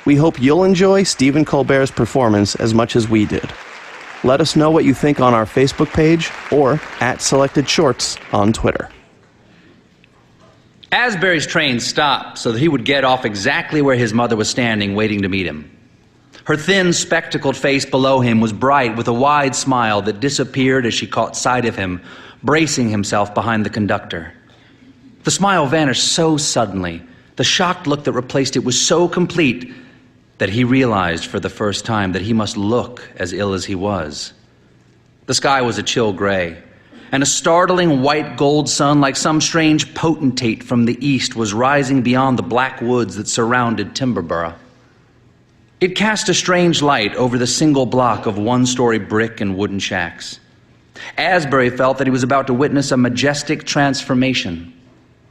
We hope you'll enjoy Stephen Colbert's performance as much as we did. Let us know what you think on our Facebook page or @SelectedShorts on Twitter. Asbury's train stopped so that he would get off exactly where his mother was standing, waiting to meet him. Her thin, spectacled face below him was bright with a wide smile that disappeared as she caught sight of him, bracing himself behind the conductor. The smile vanished so suddenly, the shocked look that replaced it was so complete, that he realized for the first time that he must look as ill as he was. The sky was a chill gray, and a startling white gold sun, like some strange potentate from the east, was rising beyond the black woods that surrounded Timberborough. It cast a strange light over the single block of one-story brick and wooden shacks. Asbury felt that he was about to witness a majestic transformation,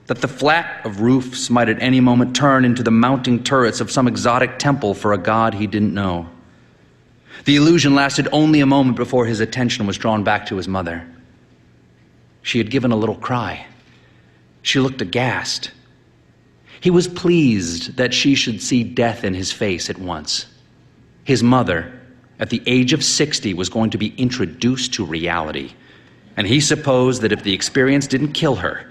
that the flat of roofs might at any moment turn into the mounting turrets of some exotic temple for a god he didn't know. The illusion lasted only a moment before his attention was drawn back to his mother. She had given a little cry. She looked aghast. He was pleased that she should see death in his face at once. His mother, at the age of 60, was going to be introduced to reality, and he supposed that if the experience didn't kill her,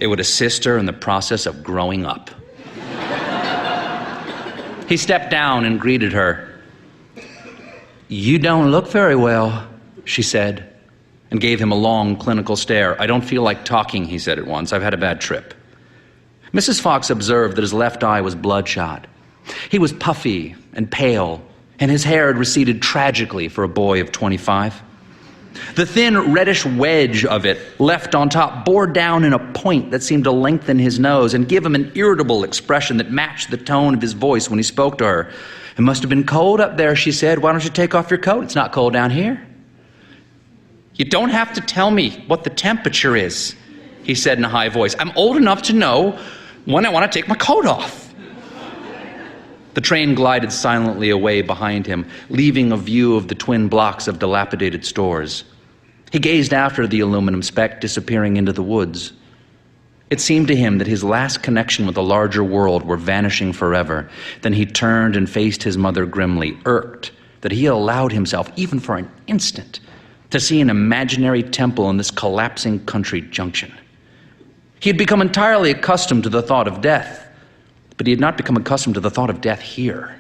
it would assist her in the process of growing up. He stepped down and greeted her. "You don't look very well," she said, and gave him a long clinical stare. "I don't feel like talking," he said at once. "I've had a bad trip." Mrs. Fox observed that his left eye was bloodshot. He was puffy and pale, and his hair had receded tragically for a boy of 25. The thin reddish wedge of it, left on top, bore down in a point that seemed to lengthen his nose and give him an irritable expression that matched the tone of his voice when he spoke to her. "It must have been cold up there," she said. "Why don't you take off your coat? It's not cold down here." "You don't have to tell me what the temperature is," he said in a high voice. "I'm old enough to know when I want to take my coat off." The train glided silently away behind him, leaving a view of the twin blocks of dilapidated stores. He gazed after the aluminum speck disappearing into the woods. It seemed to him that his last connection with the larger world were vanishing forever. Then he turned and faced his mother grimly, irked that he had allowed himself, even for an instant, to see an imaginary temple in this collapsing country junction. He had become entirely accustomed to the thought of death, but he had not become accustomed to the thought of death here.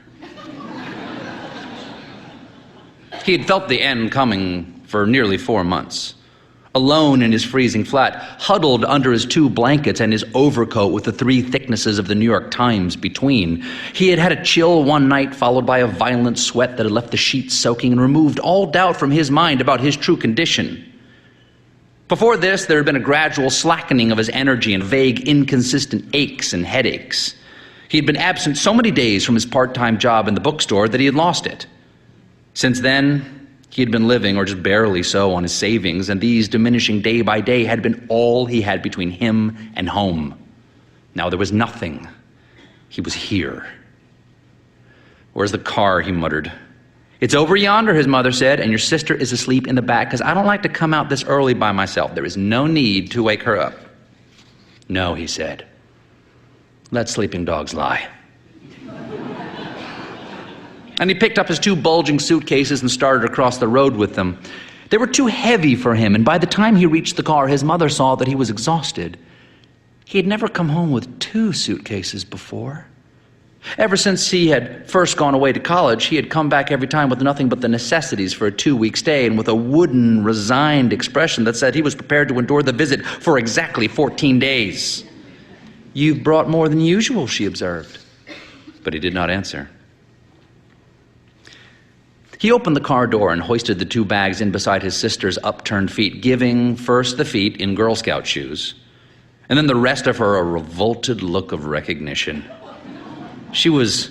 He had felt the end coming for nearly 4 months. Alone in his freezing flat, huddled under his 2 blankets and his overcoat with the 3 thicknesses of the New York Times between, he had had a chill one night followed by a violent sweat that had left the sheets soaking and removed all doubt from his mind about his true condition. Before this, there had been a gradual slackening of his energy and vague, inconsistent aches and headaches. He had been absent so many days from his part-time job in the bookstore that he had lost it. Since then, he had been living, or just barely so, on his savings, and these, diminishing day by day, had been all he had between him and home. Now there was nothing. He was here. "Where's the car?" he muttered. "It's over yonder," his mother said, "and your sister is asleep in the back, because I don't like to come out this early by myself. There is no need to wake her up." "No," he said. "Let sleeping dogs lie." And he picked up his 2 bulging suitcases and started across the road with them. They were too heavy for him, and by the time he reached the car, his mother saw that he was exhausted. He had never come home with 2 suitcases before. Ever since he had first gone away to college, he had come back every time with nothing but the necessities for a 2-week stay, and with a wooden, resigned expression that said he was prepared to endure the visit for exactly 14 days. "You've brought more than usual," she observed. But he did not answer. He opened the car door and hoisted the 2 bags in beside his sister's upturned feet, giving first the feet in Girl Scout shoes, and then the rest of her a revolted look of recognition. She was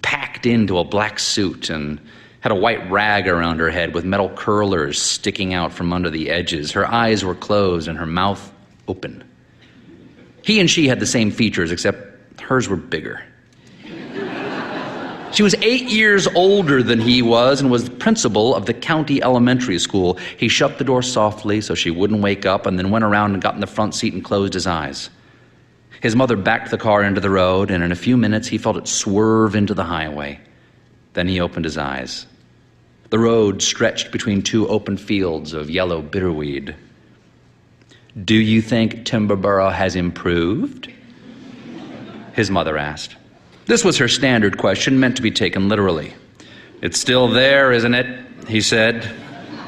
packed into a black suit and had a white rag around her head with metal curlers sticking out from under the edges. Her eyes were closed and her mouth open. He and she had the same features, except hers were bigger. She was 8 years older than he was and was the principal of the county elementary school. He shut the door softly so she wouldn't wake up, and then went around and got in the front seat and closed his eyes. His mother backed the car into the road, and in a few minutes he felt it swerve into the highway. Then he opened his eyes. The road stretched between two open fields of yellow bitterweed. "Do you think Timberboro has improved?" his mother asked. This was her standard question, meant to be taken literally. "It's still there, isn't it?" he said,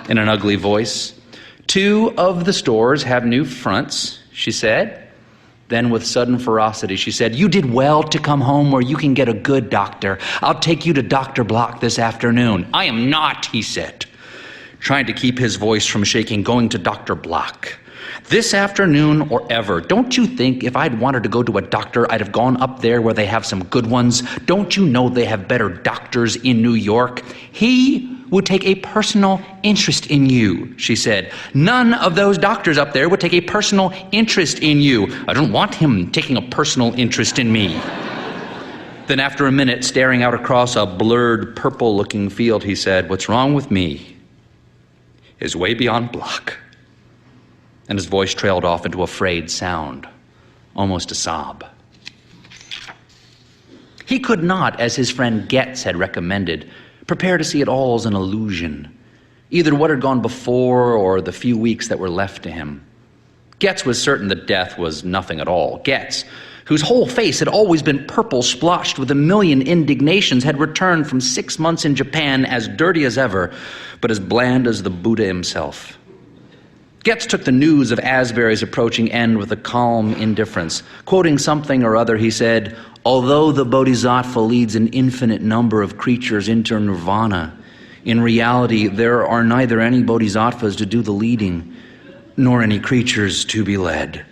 in an ugly voice. "Two of the stores have new fronts," she said. Then with sudden ferocity, she said, "You did well to come home where you can get a good doctor. I'll take you to Dr. Block this afternoon." "I am not," he said, trying to keep his voice from shaking, "going to Dr. Block this afternoon or ever. Don't you think if I'd wanted to go to a doctor, I'd have gone up there where they have some good ones? Don't you know they have better doctors in New York?" "He would take a personal interest in you," she said. "None of those doctors up there would take a personal interest in you." "I don't want him taking a personal interest in me." Then after a minute, staring out across a blurred purple-looking field, he said, "What's wrong with me is way beyond Block." And his voice trailed off into a frayed sound, almost a sob. He could not, as his friend Getz had recommended, prepare to see it all as an illusion, either what had gone before or the few weeks that were left to him. Getz was certain that death was nothing at all. Getz, whose whole face had always been purple splotched with a million indignations, had returned from 6 months in Japan as dirty as ever, but as bland as the Buddha himself. Getz took the news of Asbury's approaching end with a calm indifference. Quoting something or other, he said, "Although the Bodhisattva leads an infinite number of creatures into nirvana, in reality there are neither any Bodhisattvas to do the leading, nor any creatures to be led."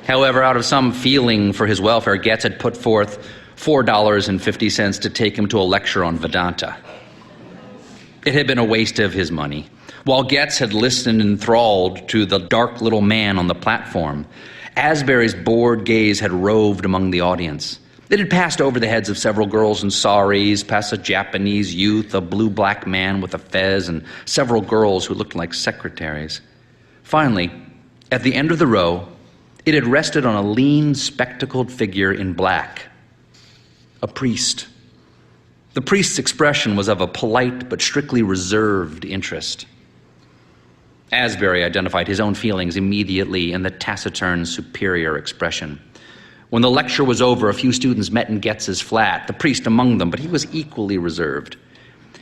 However, out of some feeling for his welfare, Getz had put forth $4.50 to take him to a lecture on Vedanta. It had been a waste of his money. While Getz had listened enthralled to the dark little man on the platform, Asbury's bored gaze had roved among the audience. It had passed over the heads of several girls in saris, past a Japanese youth, a blue-black man with a fez, and several girls who looked like secretaries. Finally, at the end of the row, it had rested on a lean, spectacled figure in black. A priest. The priest's expression was of a polite but strictly reserved interest. Asbury identified his own feelings immediately in the taciturn, superior expression. When the lecture was over, a few students met in Getz's flat, the priest among them, but he was equally reserved.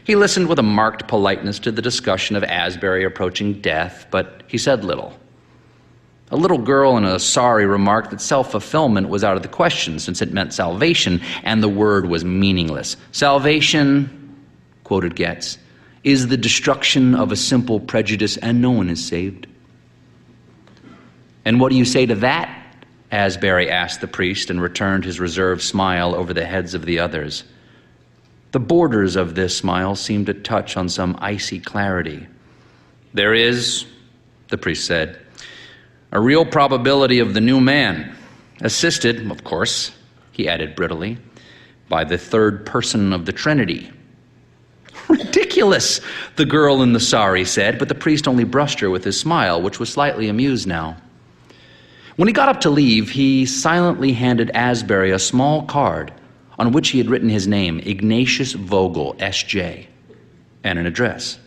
He listened with a marked politeness to the discussion of Asbury approaching death, but he said little. A little girl in a sari remarked that self-fulfillment was out of the question since it meant salvation, and the word was meaningless. "Salvation," quoted Getz, "is the destruction of a simple prejudice, and no one is saved." "And what do you say to that?" Asbury asked the priest, and returned his reserved smile over the heads of the others. The borders of this smile seemed to touch on some icy clarity. "There is," the priest said, "a real probability of the new man, assisted, of course," he added brittlely, "by the third person of the Trinity." "Ridiculous," the girl in the sari said, but the priest only brushed her with his smile, which was slightly amused now. When he got up to leave, he silently handed Asbury a small card on which he had written his name, Ignatius Vogel, S.J., and an address.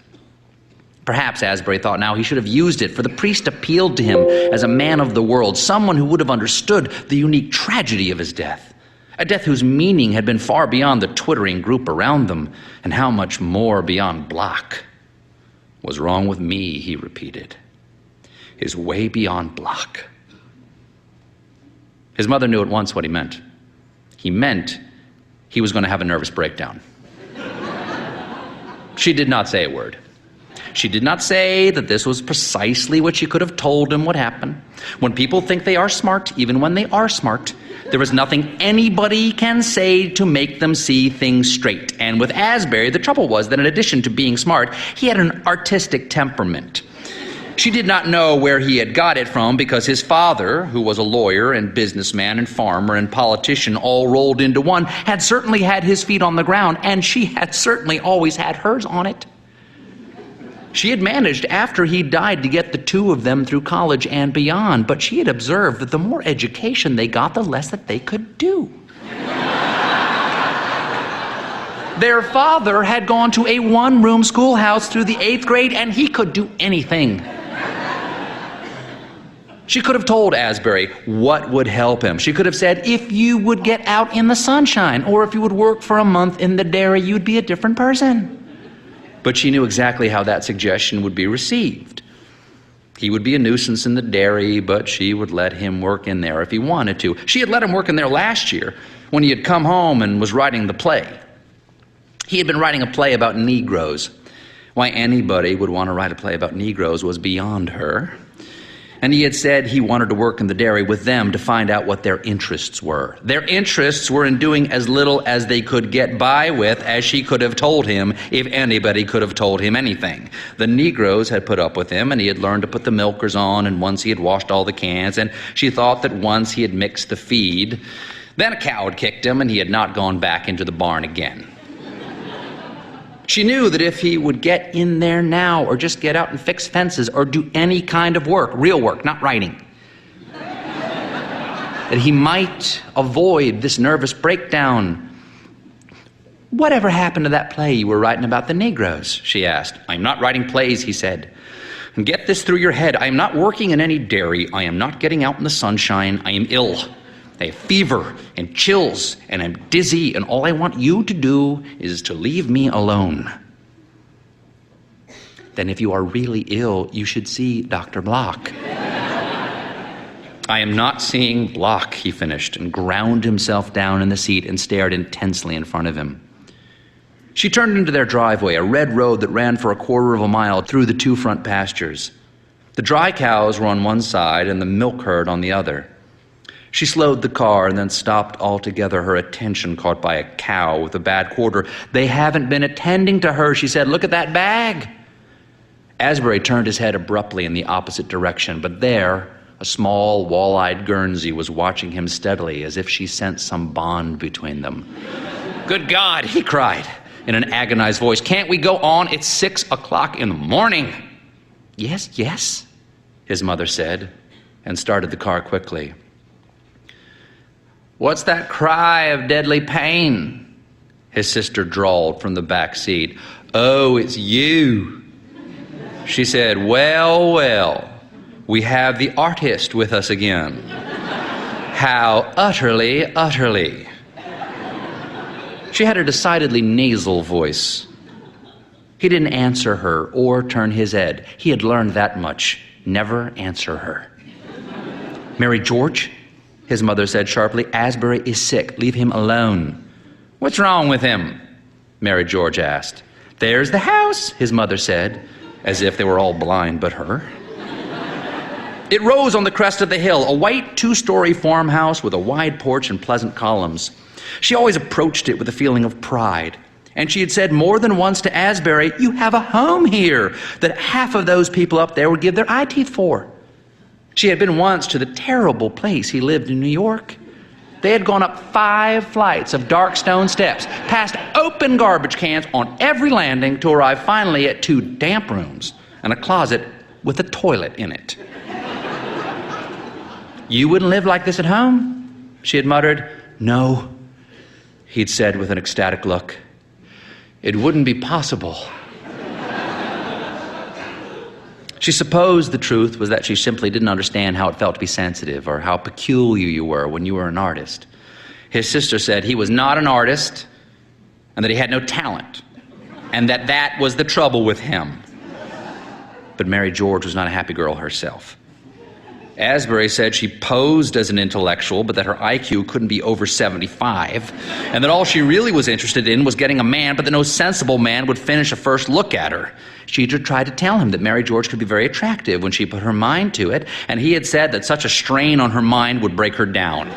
Perhaps, Asbury thought now, he should have used it, for the priest appealed to him as a man of the world, someone who would have understood the unique tragedy of his death, a death whose meaning had been far beyond the twittering group around them, and how much more beyond Block. "What's wrong with me," he repeated, "is way beyond Block." His mother knew at once what he meant. He meant he was going to have a nervous breakdown. She did not say a word. She did not say that this was precisely what she could have told him would happen. When people think they are smart, even when they are smart, there is nothing anybody can say to make them see things straight. And with Asbury, the trouble was that in addition to being smart, he had an artistic temperament. She did not know where he had got it from, because his father, who was a lawyer and businessman and farmer and politician all rolled into one, had certainly had his feet on the ground, and she had certainly always had hers on it. She had managed, after he died, to get the two of them through college and beyond, but she had observed that the more education they got, the less that they could do. Their father had gone to a one-room schoolhouse through the 8th grade, and he could do anything. She could have told Asbury what would help him. She could have said, if you would get out in the sunshine, or if you would work for a month in the dairy, you'd be a different person. But she knew exactly how that suggestion would be received. He would be a nuisance in the dairy, but she would let him work in there if he wanted to. She had let him work in there last year when he had come home and was writing the play. He had been writing a play about Negroes. Why anybody would want to write a play about Negroes was beyond her. And he had said he wanted to work in the dairy with them to find out what their interests were. Their interests were in doing as little as they could get by with, as she could have told him if anybody could have told him anything. The Negroes had put up with him, and he had learned to put the milkers on, and once he had washed all the cans, and she thought that once he had mixed the feed, then a cow had kicked him, and he had not gone back into the barn again. She knew that if he would get in there now, or just get out and fix fences, or do any kind of work, real work, not writing, that he might avoid this nervous breakdown. Whatever happened to that play you were writing about the Negroes? She asked. I'm not writing plays, he said. And get this through your head. I am not working in any dairy. I am not getting out in the sunshine. I am ill. I have fever and chills, and I'm dizzy, and all I want you to do is to leave me alone. Then if you are really ill, you should see Dr. Block. I am not seeing Block, he finished, and ground himself down in the seat and stared intensely in front of him. She turned into their driveway, a red road that ran for a quarter of a mile through the two front pastures. The dry cows were on one side and the milk herd on the other. She slowed the car and then stopped altogether, her attention caught by a cow with a bad quarter. They haven't been attending to her, she said. Look at that bag. Asbury turned his head abruptly in the opposite direction, but there, a small, wall-eyed Guernsey was watching him steadily, as if she sensed some bond between them. Good God, he cried in an agonized voice. Can't we go on? It's 6 o'clock in the morning. Yes, yes, his mother said, and started the car quickly. What's that cry of deadly pain? His sister drawled from the back seat. Oh, it's you. She said, well, well, we have the artist with us again. How utterly, utterly. She had a decidedly nasal voice. He didn't answer her or turn his head. He had learned that much. Never answer her. Mary George? His mother said sharply, Asbury is sick. Leave him alone. What's wrong with him? Mary George asked. There's the house, his mother said, as if they were all blind but her. It rose on the crest of the hill, a white 2-story farmhouse with a wide porch and pleasant columns. She always approached it with a feeling of pride. And she had said more than once to Asbury, you have a home here that half of those people up there would give their eye teeth for. She had been once to the terrible place he lived in New York. They had gone up 5 flights of dark stone steps, past open garbage cans on every landing, to arrive finally at 2 damp rooms and a closet with a toilet in it. You wouldn't live like this at home? She had muttered. No, he'd said with an ecstatic look. It wouldn't be possible. She supposed the truth was that she simply didn't understand how it felt to be sensitive, or how peculiar you were when you were an artist. His sister said he was not an artist, and that he had no talent, and that was the trouble with him. But Mary George was not a happy girl herself. Asbury said she posed as an intellectual, but that her IQ couldn't be over 75, and that all she really was interested in was getting a man, but that no sensible man would finish a first look at her. She had tried to tell him that Mary George could be very attractive when she put her mind to it, and he had said that such a strain on her mind would break her down.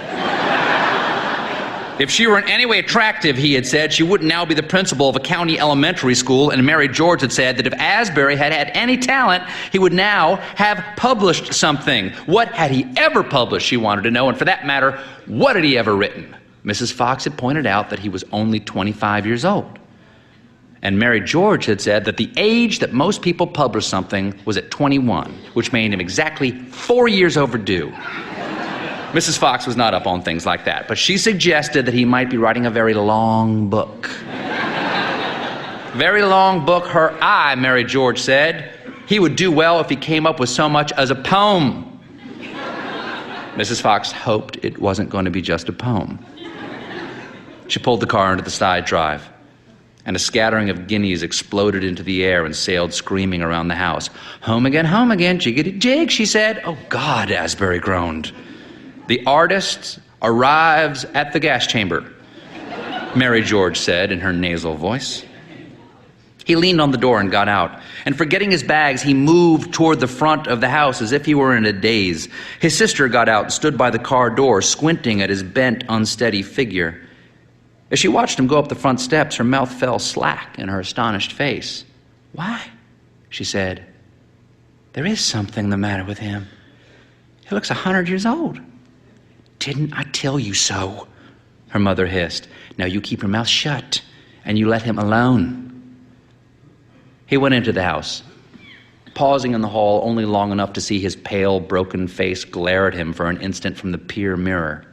If she were in any way attractive, he had said, she wouldn't now be the principal of a county elementary school, and Mary George had said that if Asbury had had any talent, he would now have published something. What had he ever published, she wanted to know, and for that matter, what had he ever written? Mrs. Fox had pointed out that he was only 25 years old. And Mary George had said that the age that most people publish something was at 21, which made him exactly 4 years overdue. Mrs. Fox was not up on things like that, but she suggested that he might be writing a very long book. Very long book, her eye, Mary George said. He would do well if he came up with so much as a poem. Mrs. Fox hoped it wasn't going to be just a poem. She pulled the car into the side drive, and a scattering of guineas exploded into the air and sailed screaming around the house. Home again, jiggity jig, she said. Oh God, Asbury groaned. The artist arrives at the gas chamber, Mary George said in her nasal voice. He leaned on the door and got out, and forgetting his bags, he moved toward the front of the house as if he were in a daze. His sister got out and stood by the car door, squinting at his bent, unsteady figure. As she watched him go up the front steps, her mouth fell slack in her astonished face. Why? She said. There is something the matter with him. He looks 100 years old. Didn't I tell you so? Her mother hissed. Now you keep your mouth shut, and you let him alone. He went into the house, pausing in the hall only long enough to see his pale, broken face glare at him for an instant from the pier mirror.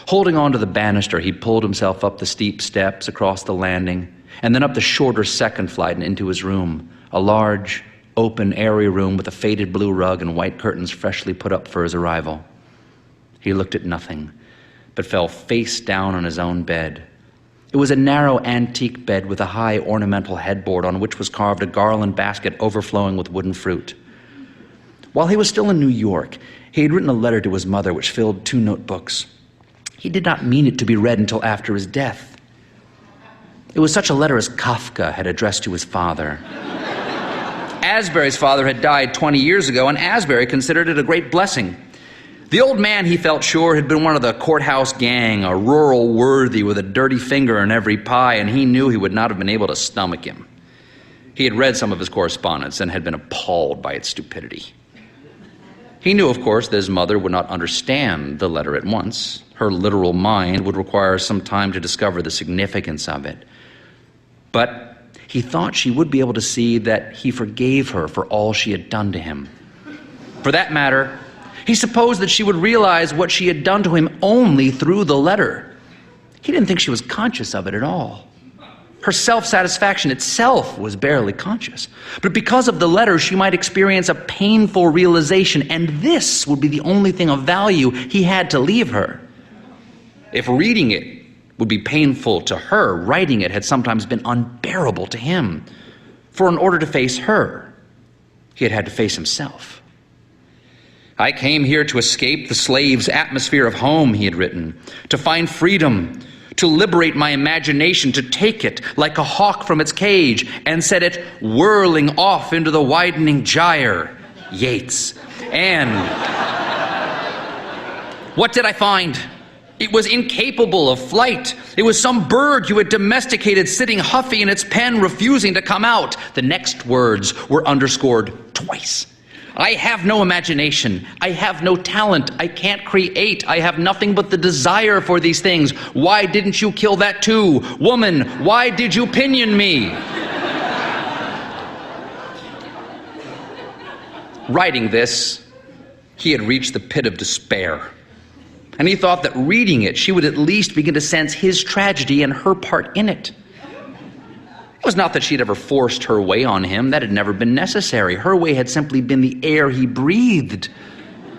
Holding on to the banister, he pulled himself up the steep steps, across the landing, and then up the shorter second flight and into his room, a large, open, airy room with a faded blue rug and white curtains freshly put up for his arrival. He looked at nothing, but fell face down on his own bed. It was a narrow antique bed with a high ornamental headboard on which was carved a garland basket overflowing with wooden fruit. While he was still in New York, he had written a letter to his mother which filled 2 notebooks. He did not mean it to be read until after his death. It was such a letter as Kafka had addressed to his father. Asbury's father had died 20 years ago, and Asbury considered it a great blessing. The old man, he felt sure, had been one of the courthouse gang, a rural worthy with a dirty finger in every pie, and he knew he would not have been able to stomach him. He had read some of his correspondence and had been appalled by its stupidity. He knew, of course, that his mother would not understand the letter at once. Her literal mind would require some time to discover the significance of it. But he thought she would be able to see that he forgave her for all she had done to him. For that matter, he supposed that she would realize what she had done to him only through the letter. He didn't think she was conscious of it at all. Her self-satisfaction itself was barely conscious. But because of the letter, she might experience a painful realization, and this would be the only thing of value he had to leave her. If reading it would be painful to her, writing it had sometimes been unbearable to him. For in order to face her, he had had to face himself. I came here to escape the slave's atmosphere of home, he had written, to find freedom, to liberate my imagination, to take it like a hawk from its cage and set it whirling off into the widening gyre. Yeats. And what did I find? It was incapable of flight. It was some bird you had domesticated sitting huffy in its pen, refusing to come out. The next words were underscored twice. I have no imagination. I have no talent. I can't create. I have nothing but the desire for these things. Why didn't you kill that too? Woman, why did you pinion me? Writing this, he had reached the pit of despair. And he thought that reading it, she would at least begin to sense his tragedy and her part in it. It was not that she'd ever forced her way on him. That had never been necessary. Her way had simply been the air he breathed.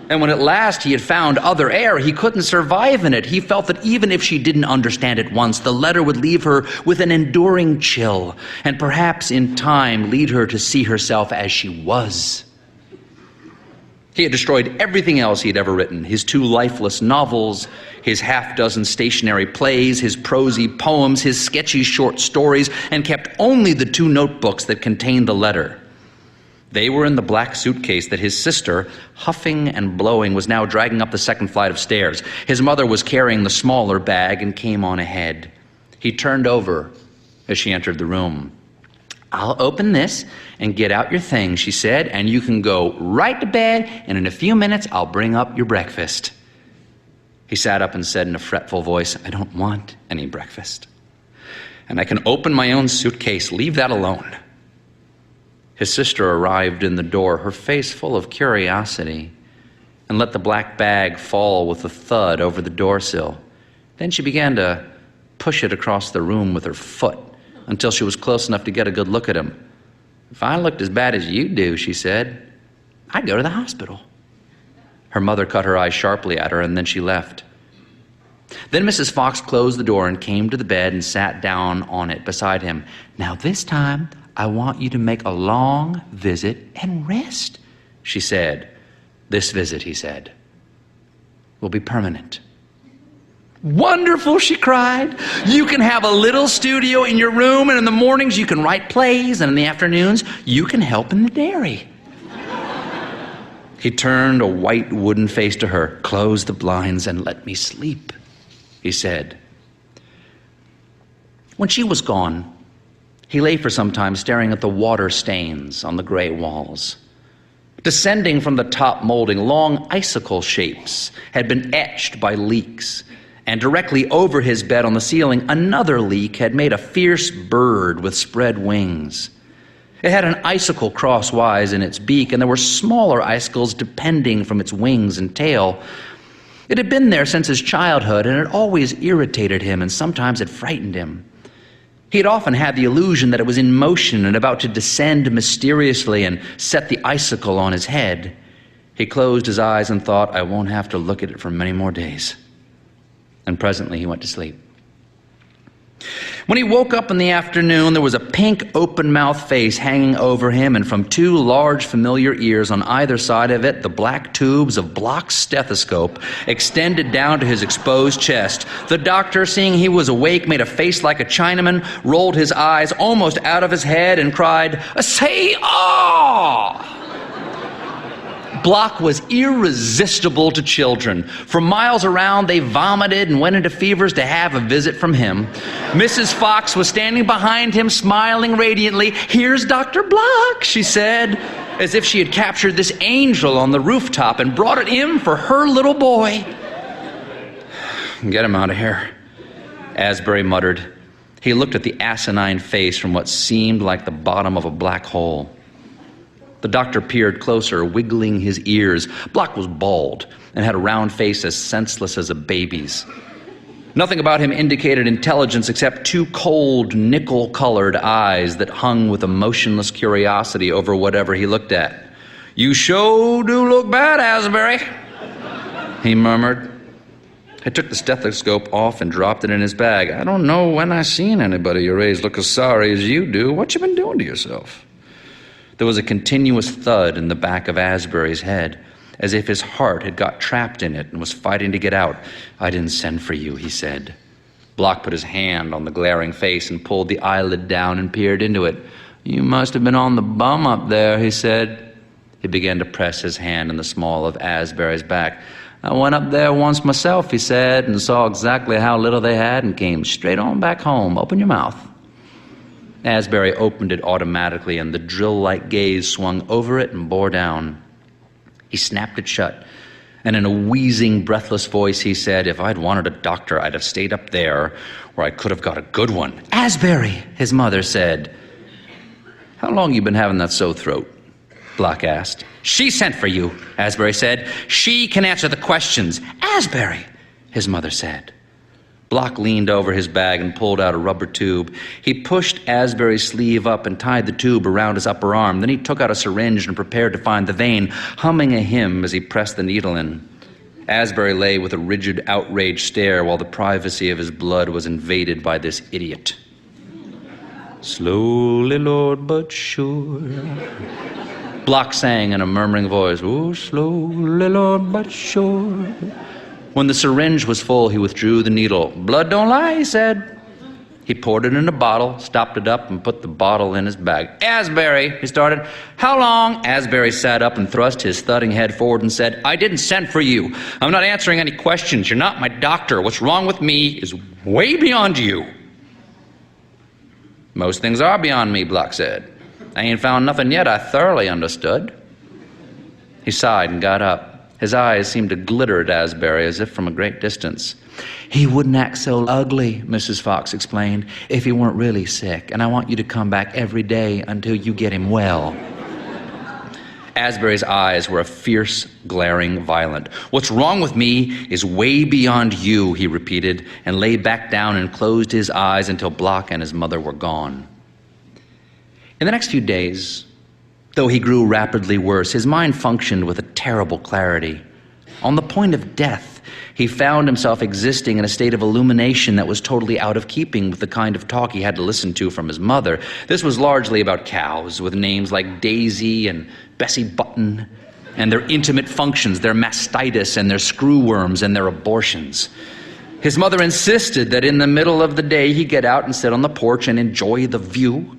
And when at last he had found other air, he couldn't survive in it. He felt that even if she didn't understand it once, the letter would leave her with an enduring chill, and perhaps in time lead her to see herself as she was. He had destroyed everything else he had ever written, his 2 lifeless novels, his half-dozen stationary plays, his prosy poems, his sketchy short stories, and kept only the 2 notebooks that contained the letter. They were in the black suitcase that his sister, huffing and blowing, was now dragging up the 2nd flight of stairs. His mother was carrying the smaller bag and came on ahead. He turned over as she entered the room. I'll open this and get out your things, she said, and you can go right to bed, and in a few minutes I'll bring up your breakfast. He sat up and said in a fretful voice, I don't want any breakfast. and I can open my own suitcase. Leave that alone. His sister arrived in the door, her face full of curiosity, and let the black bag fall with a thud over the doorsill. Then she began to push it across the room with her foot until she was close enough to get a good look at him. "If I looked as bad as you do," she said, "I'd go to the hospital." Her mother cut her eyes sharply at her, and then she left. Then Mrs. Fox closed the door and came to the bed and sat down on it beside him. "Now this time, I want you to make a long visit and rest," she said. "This visit," he said, "will be permanent." "Wonderful," she cried. "You can have a little studio in your room, and in the mornings you can write plays, and in the afternoons you can help in the dairy." He turned a white wooden face to her. "Close the blinds and let me sleep," he said. When she was gone, he lay for some time staring at the water stains on the gray walls. Descending from the top molding, long icicle shapes had been etched by leaks, and directly over his bed on the ceiling, another leak had made a fierce bird with spread wings. It had an icicle crosswise in its beak, and there were smaller icicles depending from its wings and tail. It had been there since his childhood, and it always irritated him, and sometimes it frightened him. He had often had the illusion that it was in motion and about to descend mysteriously and set the icicle on his head. He closed his eyes and thought, "I won't have to look at it for many more days." And presently he went to sleep. When he woke up in the afternoon, there was a pink, open-mouthed face hanging over him, and from two large, familiar ears on either side of it, the black tubes of Bloch's stethoscope extended down to his exposed chest. The doctor, seeing he was awake, made a face like a Chinaman, rolled his eyes almost out of his head, and cried, "Say ah!" Bloch was irresistible to children. For miles around, they vomited and went into fevers to have a visit from him. Mrs. Fox was standing behind him, smiling radiantly. "Here's Dr. Bloch," she said, as if she had captured this angel on the rooftop and brought it in for her little boy. "Get him out of here," Asbury muttered. He looked at the asinine face from what seemed like the bottom of a black hole. The doctor peered closer, wiggling his ears. Bloch was bald and had a round face as senseless as a baby's. Nothing about him indicated intelligence except two cold, nickel-colored eyes that hung with a motionless curiosity over whatever he looked at. "You sure do look bad, Asbury," he murmured. He took the stethoscope off and dropped it in his bag. "I don't know when I seen anybody your age look as sorry as you do. What you been doing to yourself?" There was a continuous thud in the back of Asbury's head, as if his heart had got trapped in it and was fighting to get out. "I didn't send for you," he said. Bloch put his hand on the glaring face and pulled the eyelid down and peered into it. "You must have been on the bum up there," he said. He began to press his hand in the small of Asbury's back. "I went up there once myself," he said, "and saw exactly how little they had and came straight on back home. Open your mouth." Asbury opened it automatically, and the drill-like gaze swung over it and bore down. He snapped it shut, and in a wheezing, breathless voice he said, "If I'd wanted a doctor, I'd have stayed up there where I could have got a good one." "Asbury," his mother said. "How long you been having that sore throat?" Bloch asked. "She sent for you," Asbury said. "She can answer the questions." "Asbury," his mother said. Bloch leaned over his bag and pulled out a rubber tube. He pushed Asbury's sleeve up and tied the tube around his upper arm. Then he took out a syringe and prepared to find the vein, humming a hymn as he pressed the needle in. Asbury lay with a rigid, outraged stare while the privacy of his blood was invaded by this idiot. "Slowly, Lord, but sure," Bloch sang in a murmuring voice. "Oh, slowly, Lord, but sure." When the syringe was full, he withdrew the needle. "Blood don't lie," he said. He poured it in a bottle, stopped it up, and put the bottle in his bag. "Asbury," he started. "How long?" Asbury sat up and thrust his thudding head forward and said, "I didn't send for you. I'm not answering any questions. You're not my doctor. What's wrong with me is way beyond you." "Most things are beyond me," Bloch said. "I ain't found nothing yet I thoroughly understood." He sighed and got up. His eyes seemed to glitter at Asbury as if from a great distance. "He wouldn't act so ugly," Mrs. Fox explained, "if he weren't really sick, and I want you to come back every day until you get him well." Asbury's eyes were a fierce, glaring, violent. "What's wrong with me is way beyond you," he repeated, and lay back down and closed his eyes until Block and his mother were gone. In the next few days, though he grew rapidly worse, his mind functioned with a terrible clarity. On the point of death, he found himself existing in a state of illumination that was totally out of keeping with the kind of talk he had to listen to from his mother. This was largely about cows, with names like Daisy and Bessie Button, and their intimate functions, their mastitis and their screwworms and their abortions. His mother insisted that in the middle of the day he get out and sit on the porch and enjoy the view.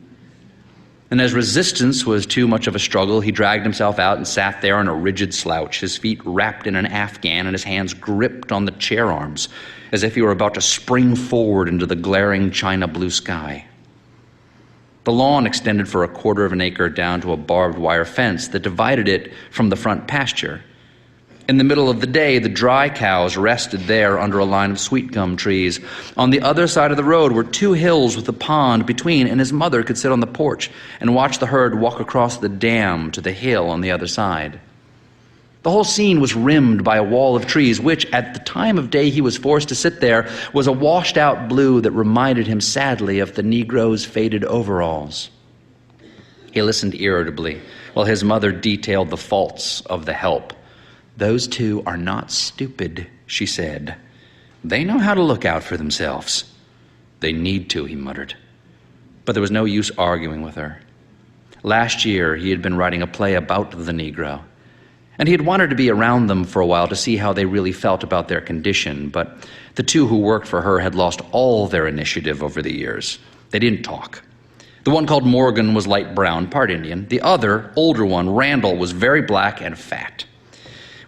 And as resistance was too much of a struggle, he dragged himself out and sat there in a rigid slouch, his feet wrapped in an afghan and his hands gripped on the chair arms, as if he were about to spring forward into the glaring china blue sky. The lawn extended for a quarter of an acre down to a barbed wire fence that divided it from the front pasture. In the middle of the day, the dry cows rested there under a line of sweet gum trees. On the other side of the road were two hills with a pond between, and his mother could sit on the porch and watch the herd walk across the dam to the hill on the other side. The whole scene was rimmed by a wall of trees, which, at the time of day he was forced to sit there, was a washed-out blue that reminded him sadly of the Negro's faded overalls. He listened irritably while his mother detailed the faults of the help. "Those two are not stupid," she said. "They know how to look out for themselves." "They need to," he muttered. But there was no use arguing with her. Last year, he had been writing a play about the Negro, and he had wanted to be around them for a while to see how they really felt about their condition, but the two who worked for her had lost all their initiative over the years. They didn't talk. The one called Morgan was light brown, part Indian. The other, older one, Randall, was very black and fat.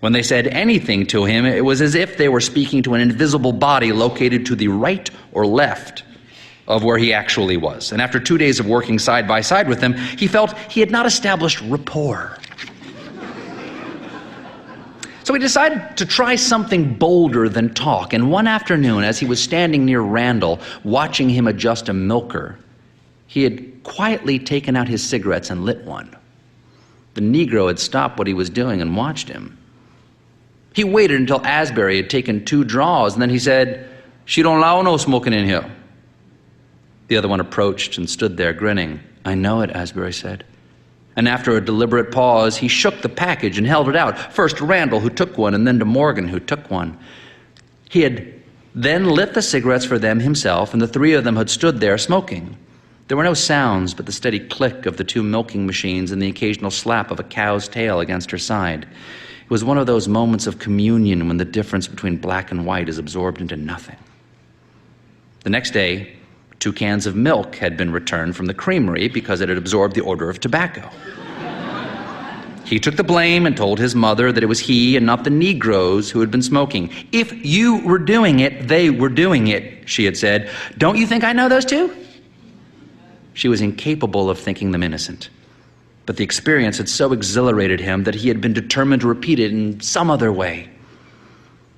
When they said anything to him, it was as if they were speaking to an invisible body located to the right or left of where he actually was. And after 2 days of working side by side with them, he felt he had not established rapport. So he decided to try something bolder than talk. And one afternoon, as he was standing near Randall, watching him adjust a milker, he had quietly taken out his cigarettes and lit one. The Negro had stopped what he was doing and watched him. He waited until Asbury had taken 2 draws, and then he said, "She don't allow no smoking in here." The other one approached and stood there grinning. "I know it," Asbury said. And after a deliberate pause, he shook the package and held it out, first to Randall, who took one, and then to Morgan, who took one. He had then lit the cigarettes for them himself, and the 3 of them had stood there smoking. There were no sounds but the steady click of the 2 milking machines and the occasional slap of a cow's tail against her side. It was one of those moments of communion when the difference between black and white is absorbed into nothing. The next day, 2 cans of milk had been returned from the creamery because it had absorbed the odor of tobacco. He took the blame and told his mother that it was he and not the Negroes who had been smoking. "If you were doing it, they were doing it," she had said. "Don't you think I know those 2? She was incapable of thinking them innocent. But the experience had so exhilarated him that he had been determined to repeat it in some other way.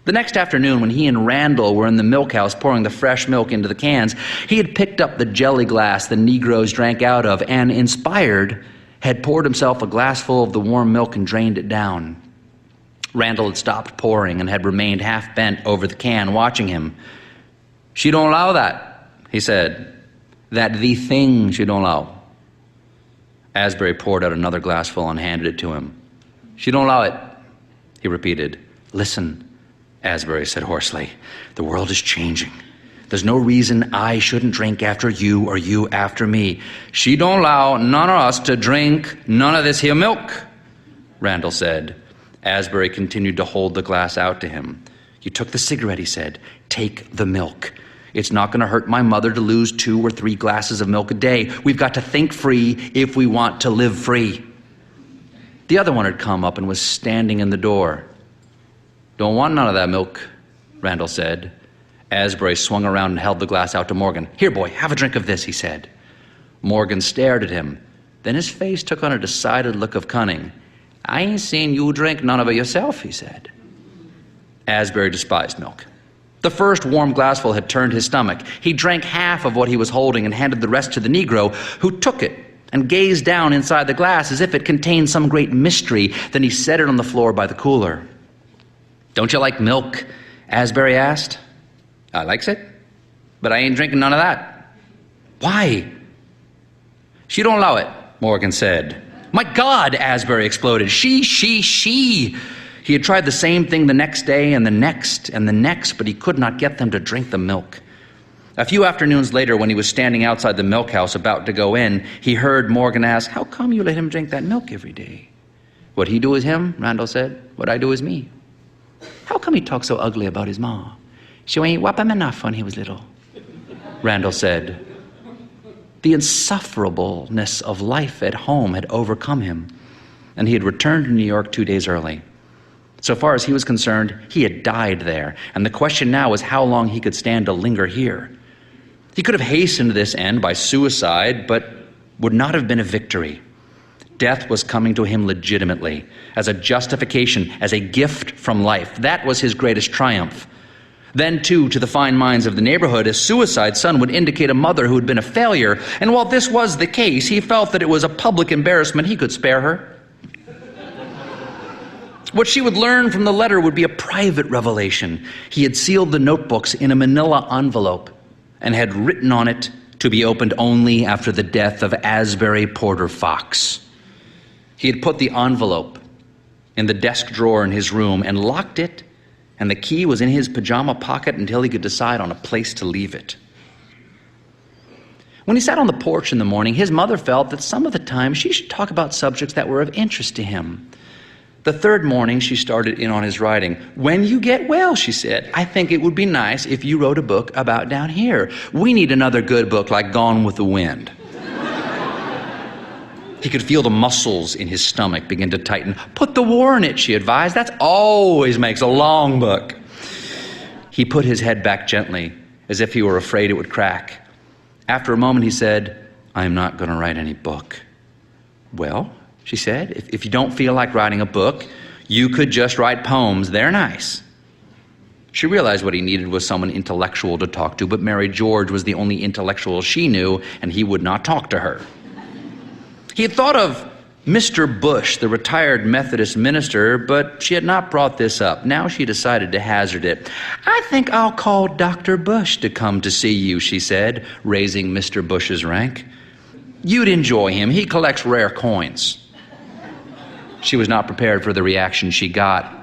The next afternoon, when he and Randall were in the milk house pouring the fresh milk into the cans, he had picked up the jelly glass the Negroes drank out of and, inspired, had poured himself a glassful of the warm milk and drained it down. Randall had stopped pouring and had remained half bent over the can, watching him. "She don't allow that," he said. "That the thing she don't allow." Asbury poured out another glassful and handed it to him. "She don't allow it," he repeated. "Listen," Asbury said hoarsely, "the world is changing. There's no reason I shouldn't drink after you or you after me. She don't allow none of us to drink none of this here milk," Randall said. Asbury continued to hold the glass out to him. "You took the cigarette," he said. "Take the milk. It's not going to hurt my mother to lose 2 or 3 glasses of milk a day. We've got to think free if we want to live free." The other one had come up and was standing in the door. "Don't want none of that milk," Randall said. Asbury swung around and held the glass out to Morgan. "Here, boy, have a drink of this," he said. Morgan stared at him. Then his face took on a decided look of cunning. I ain't seen you drink none of it yourself, he said. Asbury despised milk. The first warm glassful had turned his stomach. He drank half of what he was holding and handed the rest to the Negro, who took it and gazed down inside the glass as if it contained some great mystery. Then he set it on the floor by the cooler. Don't you like milk? Asbury asked. I likes it, but I ain't drinking none of that. Why? She don't allow it, Morgan said. My God, Asbury exploded. She. He had tried the same thing the next day and the next and the next, but he could not get them to drink the milk. A few afternoons later, when he was standing outside the milk house about to go in, he heard Morgan ask, how come you let him drink that milk every day? What he do is him, Randall said. What I do is me. How come he talks so ugly about his ma? She ain't whop him enough when he was little, Randall said. The insufferableness of life at home had overcome him, and he had returned to New York 2 days early. So far as he was concerned, he had died there, and the question now was how long he could stand to linger here. He could have hastened this end by suicide, but would not have been a victory. Death was coming to him legitimately, as a justification, as a gift from life. That was his greatest triumph. Then, too, to the fine minds of the neighborhood, a suicide son would indicate a mother who had been a failure, and while this was the case, he felt that it was a public embarrassment he could spare her. What she would learn from the letter would be a private revelation. He had sealed the notebooks in a manila envelope and had written on it to be opened only after the death of Asbury Porter Fox. He had put the envelope in the desk drawer in his room and locked it, and the key was in his pajama pocket until he could decide on a place to leave it. When he sat on the porch in the morning, his mother felt that some of the time she should talk about subjects that were of interest to him. The third morning, she started in on his writing. When you get well, she said, I think it would be nice if you wrote a book about down here. We need another good book like Gone with the Wind. He could feel the muscles in his stomach begin to tighten. Put the war in it, she advised. That always makes a long book. He put his head back gently, as if he were afraid it would crack. After a moment, he said, I am not going to write any book. Well, she said, if you don't feel like writing a book, you could just write poems. They're nice. She realized what he needed was someone intellectual to talk to, but Mary George was the only intellectual she knew, and he would not talk to her. He had thought of Mr. Bush, the retired Methodist minister, but she had not brought this up. Now she decided to hazard it. I think I'll call Dr. Bush to come to see you, she said, raising Mr. Bush's rank. You'd enjoy him. He collects rare coins. She was not prepared for the reaction she got.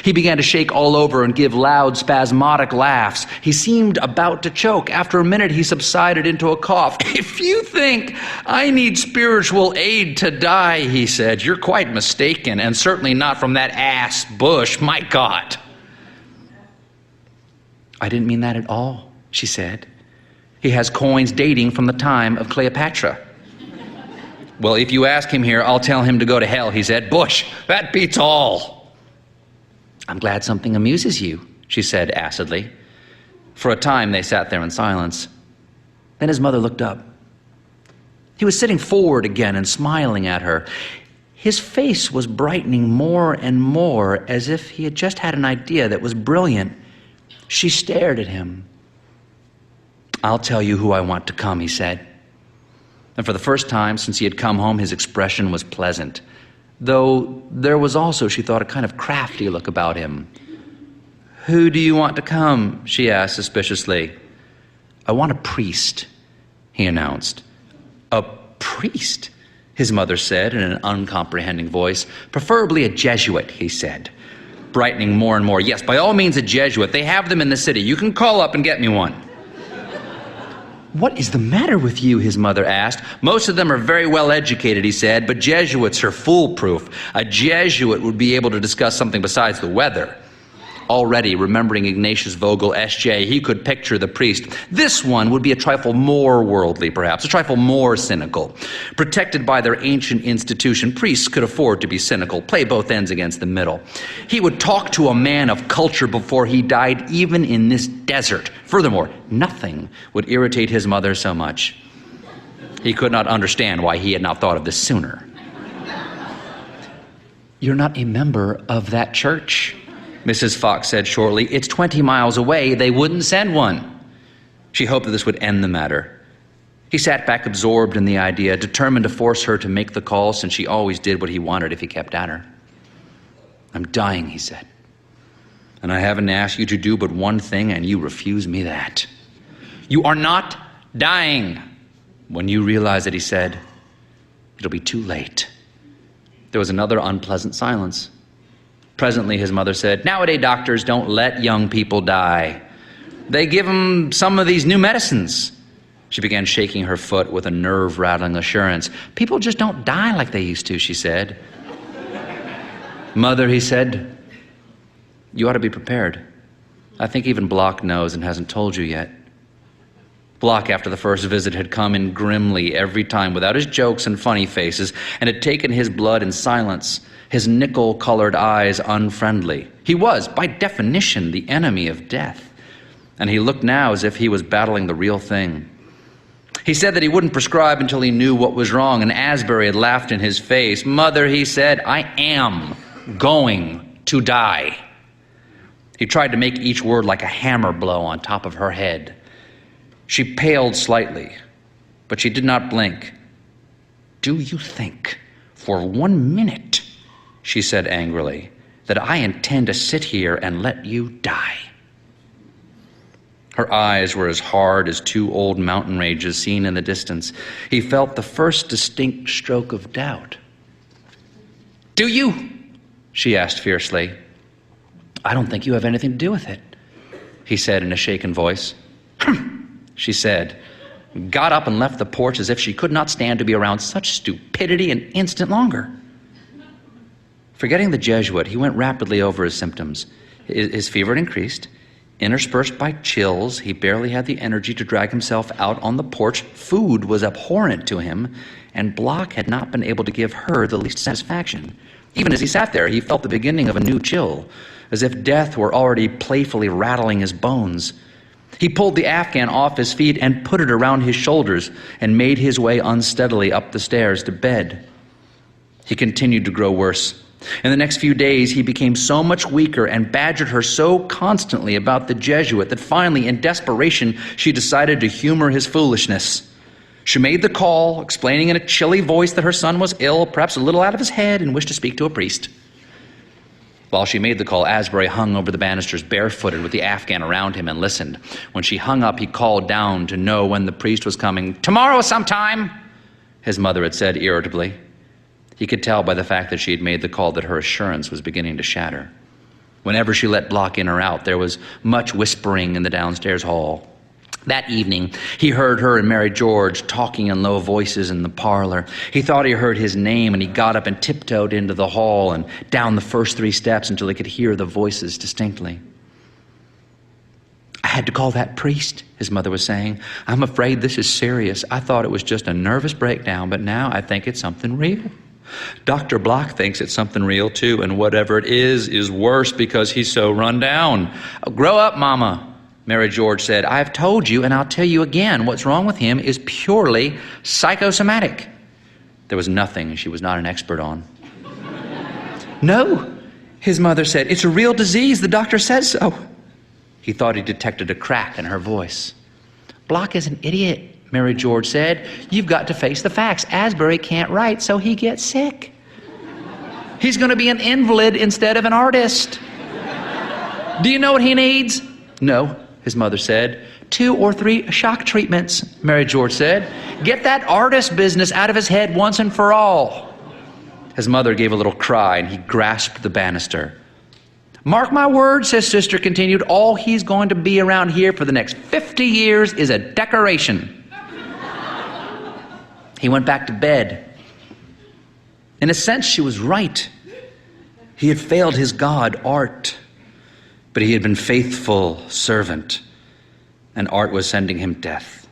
He began to shake all over and give loud, spasmodic laughs. He seemed about to choke. After a minute, he subsided into a cough. If you think I need spiritual aid to die, he said, you're quite mistaken, and certainly not from that ass Bush. My God. I didn't mean that at all, she said. He has coins dating from the time of Cleopatra. Well, if you ask him here, I'll tell him to go to hell, he said. Bush, that beats all. I'm glad something amuses you, she said acidly. For a time, they sat there in silence. Then his mother looked up. He was sitting forward again and smiling at her. His face was brightening more and more, as if he had just had an idea that was brilliant. She stared at him. I'll tell you who I want to come, he said. And for the first time since he had come home, his expression was pleasant, though there was also, she thought, a kind of crafty look about him. Who do you want to come? She asked suspiciously. I want a priest, he announced. A priest? His mother said in an uncomprehending voice. Preferably a Jesuit, he said, brightening more and more. Yes, by all means a Jesuit. They have them in the city. You can call up and get me one. What is the matter with you? His mother asked. Most of them are very well educated, he said, but Jesuits are foolproof. A Jesuit would be able to discuss something besides the weather. Already, remembering Ignatius Vogel, S.J., he could picture the priest. This one would be a trifle more worldly, perhaps, a trifle more cynical. Protected by their ancient institution, priests could afford to be cynical, play both ends against the middle. He would talk to a man of culture before he died, even in this desert. Furthermore, nothing would irritate his mother so much. He could not understand why he had not thought of this sooner. "You're not a member of that church," Mrs. Fox said shortly. "It's 20 miles away. They wouldn't send one." She hoped that this would end the matter. He sat back absorbed in the idea, determined to force her to make the call since she always did what he wanted if he kept at her. "I'm dying," he said. "And I haven't asked you to do but one thing, and you refuse me that." "You are not dying." "When you realize it," he said, "it'll be too late." There was another unpleasant silence. Presently, his mother said, "Nowadays, doctors don't let young people die. They give them some of these new medicines." She began shaking her foot with a nerve-rattling assurance. "People just don't die like they used to," she said. "Mother," he said, "you ought to be prepared. I think even Block knows and hasn't told you yet." Block, after the first visit, had come in grimly every time without his jokes and funny faces, and had taken his blood in silence, his nickel-colored eyes unfriendly. He was, by definition, the enemy of death, and he looked now as if he was battling the real thing. He said that he wouldn't prescribe until he knew what was wrong, and Asbury had laughed in his face. "Mother," he said, "I am going to die." He tried to make each word like a hammer blow on top of her head. She paled slightly, but she did not blink. "Do you think for 1 minute," she said angrily, "that I intend to sit here and let you die?" Her eyes were as hard as two old mountain ranges seen in the distance. He felt the first distinct stroke of doubt. "Do you?" she asked fiercely. "I don't think you have anything to do with it," he said in a shaken voice. She said, got up and left the porch as if she could not stand to be around such stupidity an instant longer. Forgetting the Jesuit, he went rapidly over his symptoms. His fever had increased. Interspersed by chills, he barely had the energy to drag himself out on the porch. Food was abhorrent to him, and Block had not been able to give her the least satisfaction. Even as he sat there, he felt the beginning of a new chill, as if death were already playfully rattling his bones. He pulled the Afghan off his feet and put it around his shoulders and made his way unsteadily up the stairs to bed. He continued to grow worse. In the next few days, he became so much weaker and badgered her so constantly about the Jesuit that finally, in desperation, she decided to humor his foolishness. She made the call, explaining in a chilly voice that her son was ill, perhaps a little out of his head, and wished to speak to a priest. While she made the call, Asbury hung over the banisters barefooted with the Afghan around him and listened. When she hung up, he called down to know when the priest was coming. "Tomorrow sometime," his mother had said irritably. He could tell by the fact that she had made the call that her assurance was beginning to shatter. Whenever she let Block in or out, there was much whispering in the downstairs hall. That evening, he heard her and Mary George talking in low voices in the parlor. He thought he heard his name, and he got up and tiptoed into the hall and down the first 3 steps until he could hear the voices distinctly. "I had to call that priest," his mother was saying. "I'm afraid this is serious. I thought it was just a nervous breakdown, but now I think it's something real. Dr. Block thinks it's something real too, and whatever it is worse because he's so run down." "Grow up, Mama," Mary George said. "I've told you, and I'll tell you again, what's wrong with him is purely psychosomatic." There was nothing she was not an expert on. "No," his mother said, "it's a real disease. The doctor says so." He thought he detected a crack in her voice. "Block is an idiot," Mary George said. "You've got to face the facts. Asbury can't write, so he gets sick. He's going to be an invalid instead of an artist. Do you know what he needs?" "No," his mother said. 2 or 3 shock treatments, Mary George said. "Get that artist business out of his head once and for all." His mother gave a little cry, and he grasped the banister. "Mark my words," his sister continued, "all he's going to be around here for the next 50 years is a decoration." He went back to bed. In a sense, she was right. He had failed his god, art, but he had been faithful servant, and art was sending him death.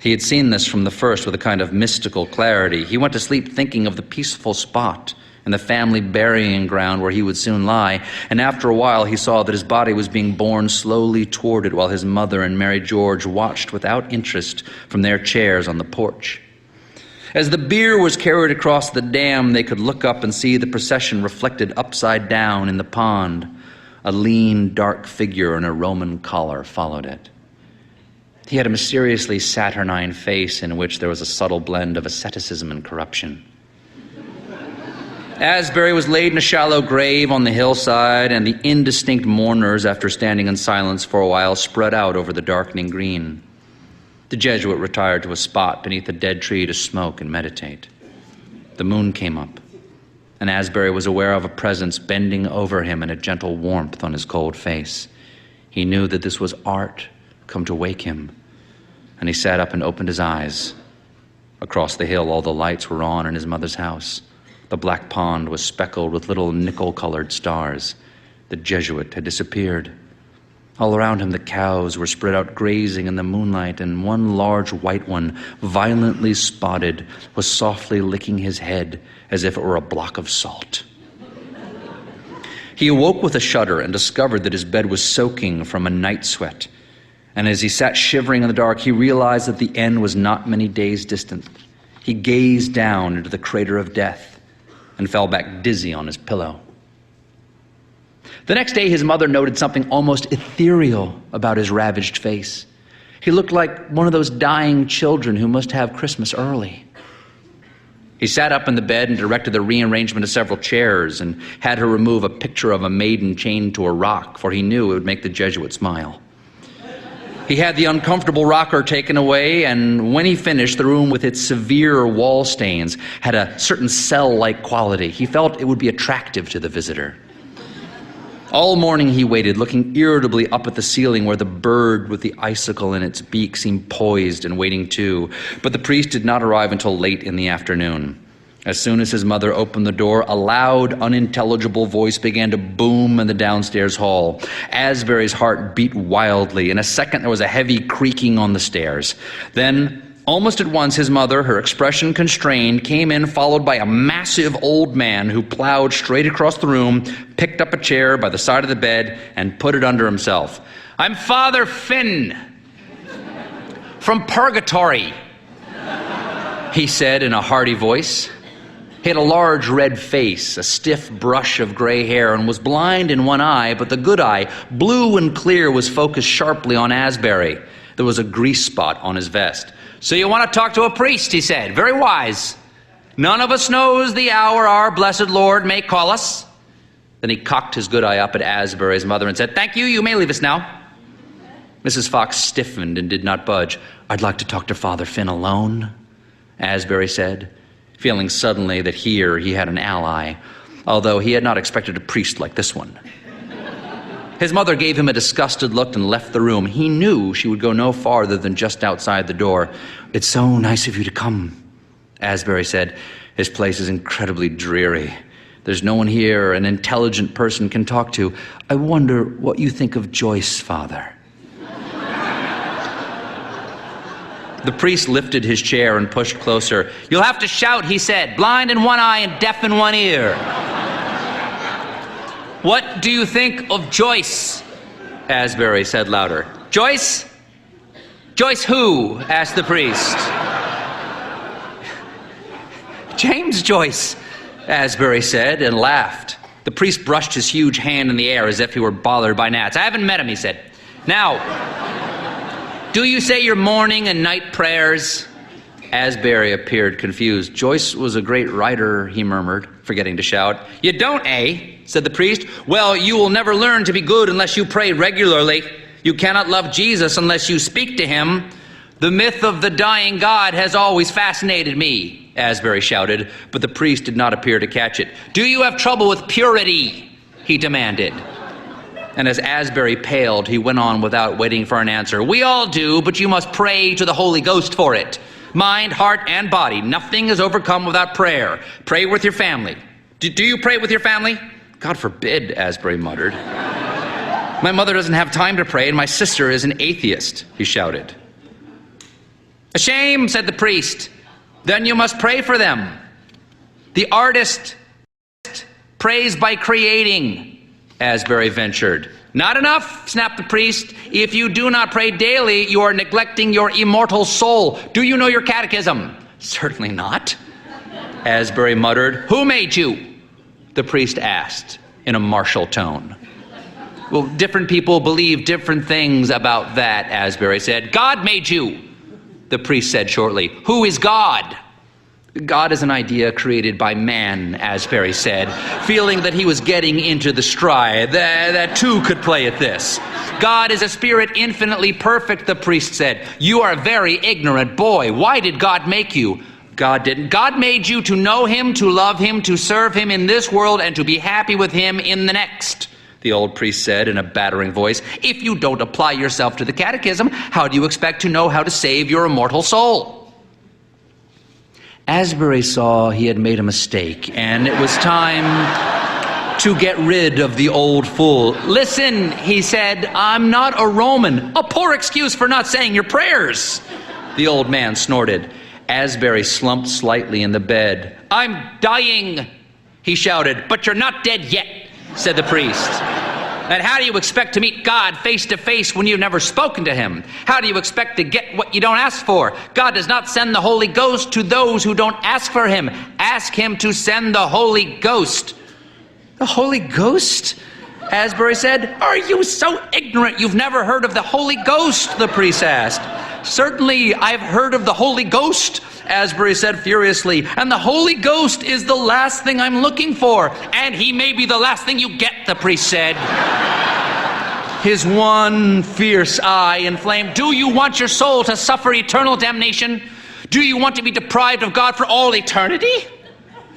He had seen this from the first with a kind of mystical clarity. He went to sleep thinking of the peaceful spot and the family burying ground where he would soon lie, and after a while he saw that his body was being borne slowly toward it while his mother and Mary George watched without interest from their chairs on the porch. As the bier was carried across the dam, they could look up and see the procession reflected upside down in the pond. A lean, dark figure in a Roman collar followed it. He had a mysteriously saturnine face in which there was a subtle blend of asceticism and corruption. Asbury was laid in a shallow grave on the hillside, and the indistinct mourners, after standing in silence for a while, spread out over the darkening green. The Jesuit retired to a spot beneath a dead tree to smoke and meditate. The moon came up, and Asbury was aware of a presence bending over him and a gentle warmth on his cold face. He knew that this was art come to wake him, and he sat up and opened his eyes. Across the hill, all the lights were on in his mother's house. The black pond was speckled with little nickel-colored stars. The Jesuit had disappeared. All around him, the cows were spread out grazing in the moonlight, and one large white one, violently spotted, was softly licking his head as if it were a block of salt. He awoke with a shudder and discovered that his bed was soaking from a night sweat. And as he sat shivering in the dark, he realized that the end was not many days distant. He gazed down into the crater of death and fell back dizzy on his pillow. The next day, his mother noted something almost ethereal about his ravaged face. He looked like one of those dying children who must have Christmas early. He sat up in the bed and directed the rearrangement of several chairs and had her remove a picture of a maiden chained to a rock, for he knew it would make the Jesuit smile. He had the uncomfortable rocker taken away, and when he finished, the room with its severe wall stains had a certain cell-like quality. He felt it would be attractive to the visitor. All morning he waited, looking irritably up at the ceiling where the bird with the icicle in its beak seemed poised and waiting too. But the priest did not arrive until late in the afternoon. As soon as his mother opened the door, a loud, unintelligible voice began to boom in the downstairs hall. Asbury's heart beat wildly. In a second, there was a heavy creaking on the stairs. Then, almost at once, his mother, her expression constrained, came in followed by a massive old man who plowed straight across the room, picked up a chair by the side of the bed, and put it under himself. "I'm Father Finn from Purgatory," he said in a hearty voice. He had a large red face, a stiff brush of gray hair, and was blind in one eye, but the good eye, blue and clear, was focused sharply on Asbury. There was a grease spot on his vest. "So you want to talk to a priest," he said. "Very wise. None of us knows the hour our blessed Lord may call us." Then he cocked his good eye up at Asbury's mother and said, "Thank you, you may leave us now." Mrs. Fox stiffened and did not budge. "I'd like to talk to Father Finn alone," Asbury said, feeling suddenly that here he had an ally, although he had not expected a priest like this one. His mother gave him a disgusted look and left the room. He knew she would go no farther than just outside the door. "It's so nice of you to come," Asbury said. "His place is incredibly dreary. There's no one here an intelligent person can talk to. I wonder what you think of Joyce, Father." The priest lifted his chair and pushed closer. "You'll have to shout," he said, "blind in one eye and deaf in one ear." "What do you think of Joyce?" Asbury said louder. "Joyce? Joyce who?" asked the priest. "James Joyce," Asbury said and laughed. The priest brushed his huge hand in the air as if he were bothered by gnats. "I haven't met him," he said. "Now, do you say your morning and night prayers?" Asbury appeared confused. "Joyce was a great writer," he murmured, forgetting to shout. "You don't, eh?" said the priest. "Well, you will never learn to be good unless you pray regularly. You cannot love Jesus unless you speak to him. The myth of the dying God has always fascinated me," Asbury shouted, but the priest did not appear to catch it. "Do you have trouble with purity?" he demanded. And as Asbury paled, he went on without waiting for an answer. "We all do, but you must pray to the Holy Ghost for it. Mind, heart, and body. Nothing is overcome without prayer. Pray with your family." Do you pray with your family?" "God forbid," Asbury muttered. "My mother doesn't have time to pray, and my sister is an atheist," he shouted. "A shame," said the priest. "Then you must pray for them. The artist prays by creating," Asbury ventured. "Not enough," snapped the priest. "If you do not pray daily, you are neglecting your immortal soul. Do you know your catechism? "Certainly not," Asbury muttered. "Who made you?" the priest asked in a martial tone. "Well, different people believe different things about that," Asbury said. "God made you," the priest said shortly. "Who is God?" "God is an idea created by man," Asbury said, feeling that he was getting into the stride, that two could play at this. "God is a spirit infinitely perfect," the priest said. "You are a very ignorant boy. Why did God make you?" "God didn't. God made you to know him, to love him, to serve him in this world, and to be happy with him in the next," the old priest said in a battering voice. "If you don't apply yourself to the catechism, how do you expect to know how to save your immortal soul?" Asbury saw he had made a mistake, and it was time to get rid of the old fool. "Listen," he said, "I'm not a Roman." "A poor excuse for not saying your prayers," the old man snorted. Asbury slumped slightly in the bed. "I'm dying," he shouted. "But you're not dead yet," said the priest. "And how do you expect to meet God face to face when you've never spoken to him? How do you expect to get what you don't ask for? God does not send the Holy Ghost to those who don't ask for him. Ask him to send the Holy Ghost." "The Holy Ghost?" Asbury said. "Are you so ignorant you've never heard of the Holy Ghost?" the priest asked. "Certainly I've heard of the Holy Ghost," Asbury said furiously, "and the Holy Ghost is the last thing I'm looking for." "And he may be the last thing you get," the priest said, his one fierce eye inflamed. "Do you want your soul to suffer eternal damnation? Do you want to be deprived of God for all eternity?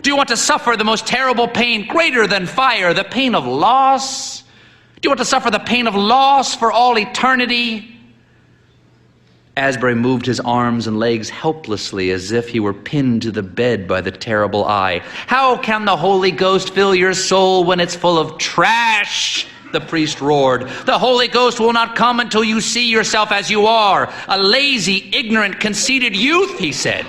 Do you want to suffer the most terrible pain, greater than fire, the pain of loss? Do you want to suffer the pain of loss for all eternity?" Asbury moved his arms and legs helplessly as if he were pinned to the bed by the terrible eye. "How can the Holy Ghost fill your soul when it's full of trash?" the priest roared. "The Holy Ghost will not come until you see yourself as you are, a lazy, ignorant, conceited youth," he said,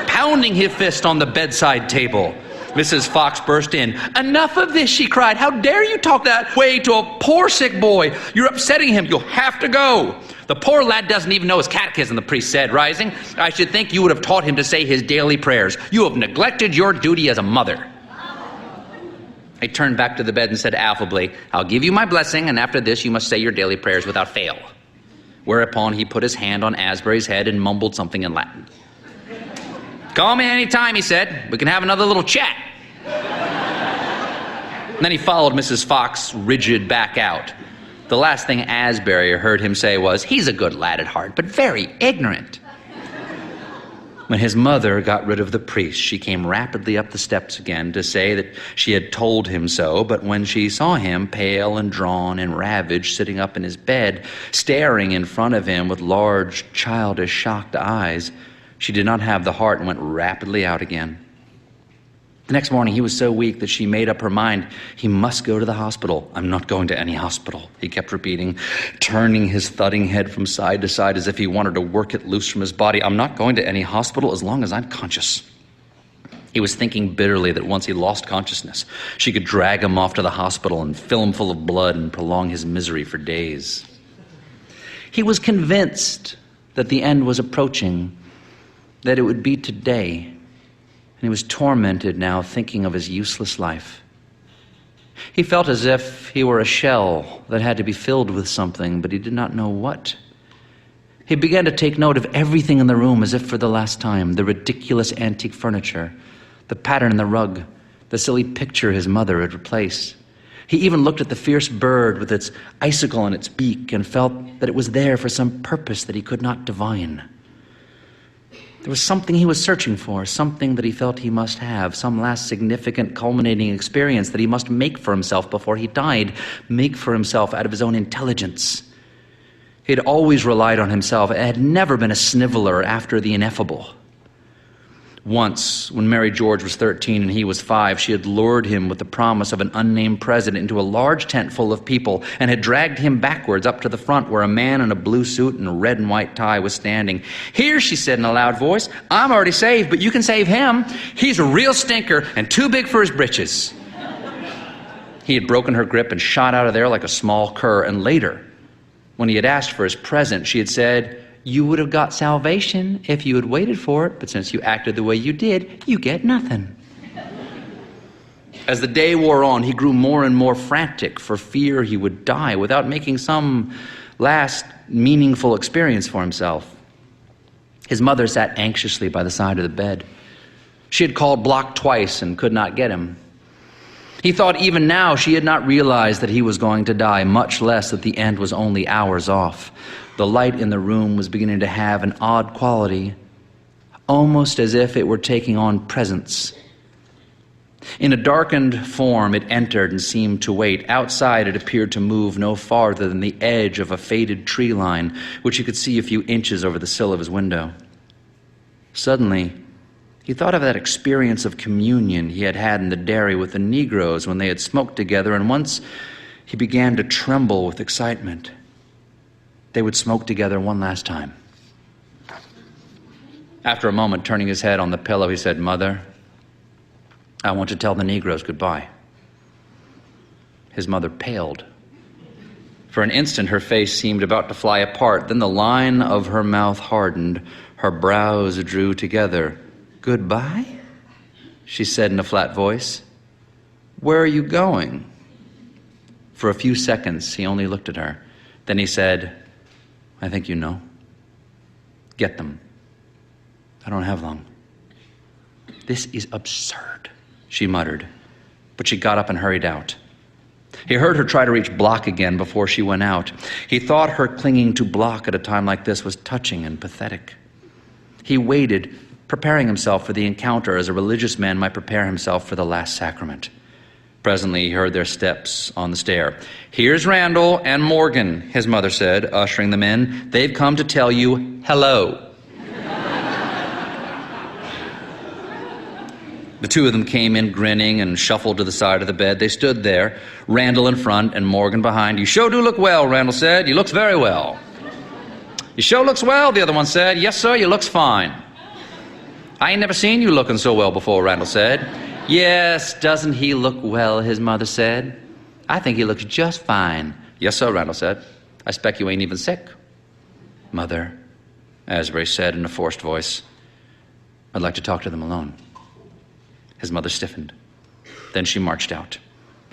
pounding his fist on the bedside table. Mrs. Fox burst in. "Enough of this," she cried. "How dare you talk that way to a poor sick boy? You're upsetting him. You'll have to go." "The poor lad doesn't even know his catechism," the priest said, rising. "I should think you would have taught him to say his daily prayers. You have neglected your duty as a mother." I turned back to the bed and said affably, "I'll give you my blessing, and after this you must say your daily prayers without fail." Whereupon he put his hand on Asbury's head and mumbled something in Latin. "Call me any time," he said. "We can have another little chat." And then he followed Mrs. Fox rigid back out. The last thing Asbury heard him say was, "He's a good lad at heart, but very ignorant." When his mother got rid of the priest, she came rapidly up the steps again to say that she had told him so, but when she saw him, pale and drawn and ravaged, sitting up in his bed, staring in front of him with large, childish, shocked eyes, she did not have the heart and went rapidly out again. The next morning, he was so weak that she made up her mind. He must go to the hospital. "I'm not going to any hospital," he kept repeating, turning his thudding head from side to side as if he wanted to work it loose from his body. "I'm not going to any hospital as long as I'm conscious." He was thinking bitterly that once he lost consciousness, she could drag him off to the hospital and fill him full of blood and prolong his misery for days. He was convinced that the end was approaching, that it would be today. And he was tormented now, thinking of his useless life. He felt as if he were a shell that had to be filled with something, but he did not know what. He began to take note of everything in the room as if for the last time: the ridiculous antique furniture, the pattern in the rug, the silly picture his mother had replaced. He even looked at the fierce bird with its icicle in its beak and felt that it was there for some purpose that he could not divine. There was something he was searching for, something that he felt he must have, some last significant culminating experience that he must make for himself before he died, make for himself out of his own intelligence. He had always relied on himself and had never been a sniveler after the ineffable. Once, when Mary George was 13 and he was 5, she had lured him with the promise of an unnamed president into a large tent full of people and had dragged him backwards up to the front where a man in a blue suit and a red and white tie was standing. "Here," she said in a loud voice, "I'm already saved, but you can save him. He's a real stinker and too big for his britches." He had broken her grip and shot out of there like a small cur, and later, when he had asked for his present, she had said, "You would have got salvation if you had waited for it, but since you acted the way you did, you get nothing." As the day wore on, he grew more and more frantic for fear he would die without making some last meaningful experience for himself. His mother sat anxiously by the side of the bed. She had called Block twice and could not get him. He thought even now she had not realized that he was going to die, much less that the end was only hours off. The light in the room was beginning to have an odd quality, almost as if it were taking on presence. In a darkened form, it entered and seemed to wait. Outside, it appeared to move no farther than the edge of a faded tree line, which he could see a few inches over the sill of his window. Suddenly, he thought of that experience of communion he had had in the dairy with the Negroes when they had smoked together, and once he began to tremble with excitement. They would smoke together one last time. After a moment, turning his head on the pillow, he said, "Mother, I want to tell the Negroes goodbye." His mother paled. For an instant, her face seemed about to fly apart. Then the line of her mouth hardened. Her brows drew together. "Goodbye?" she said in a flat voice. "Where are you going?" For a few seconds, he only looked at her. Then he said, "I think you know. Get them. I don't have long." "This is absurd," she muttered, but she got up and hurried out. He heard her try to reach Block again before she went out. He thought her clinging to Block at a time like this was touching and pathetic. He waited, preparing himself for the encounter as a religious man might prepare himself for the Last Sacrament. Presently, he heard their steps on the stair. "Here's Randall and Morgan," his mother said, ushering them in. "They've come to tell you hello." The two of them came in grinning and shuffled to the side of the bed. They stood there, Randall in front and Morgan behind. "You sure do look well," Randall said. "You looks very well." "You sure looks well," the other one said. "Yes, sir, you looks fine." "I ain't never seen you looking so well before," Randall said. "Yes, doesn't he look well," his mother said. "I think he looks just fine." "Yes, sir," Randall said. "I expect you ain't even sick." "Mother," Asbury said in a forced voice, "I'd like to talk to them alone." His mother stiffened. Then she marched out.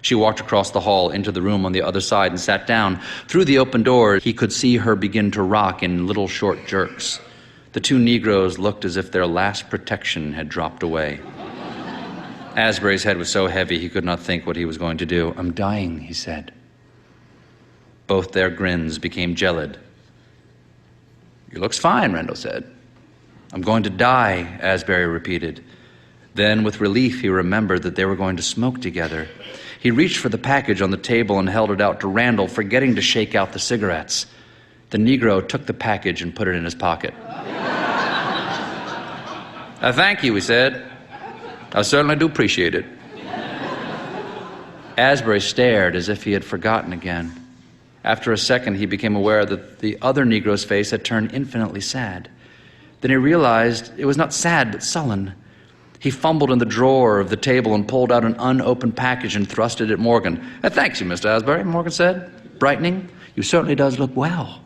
She walked across the hall into the room on the other side and sat down. Through the open door, he could see her begin to rock in little short jerks. The two Negroes looked as if their last protection had dropped away. Asbury's head was so heavy he could not think what he was going to do. "I'm dying," he said. Both their grins became gelid. "You looks fine," Randall said. "I'm going to die," Asbury repeated. Then, with relief, he remembered that they were going to smoke together. He reached for the package on the table and held it out to Randall, forgetting to shake out the cigarettes. The Negro took the package and put it in his pocket. "Thank you," he said. "I certainly do appreciate it." Asbury stared as if he had forgotten again. After a second, he became aware that the other Negro's face had turned infinitely sad. Then he realized it was not sad, but sullen. He fumbled in the drawer of the table and pulled out an unopened package and thrust it at Morgan. "Thanks you, Mr. Asbury," Morgan said, brightening. "You certainly does look well."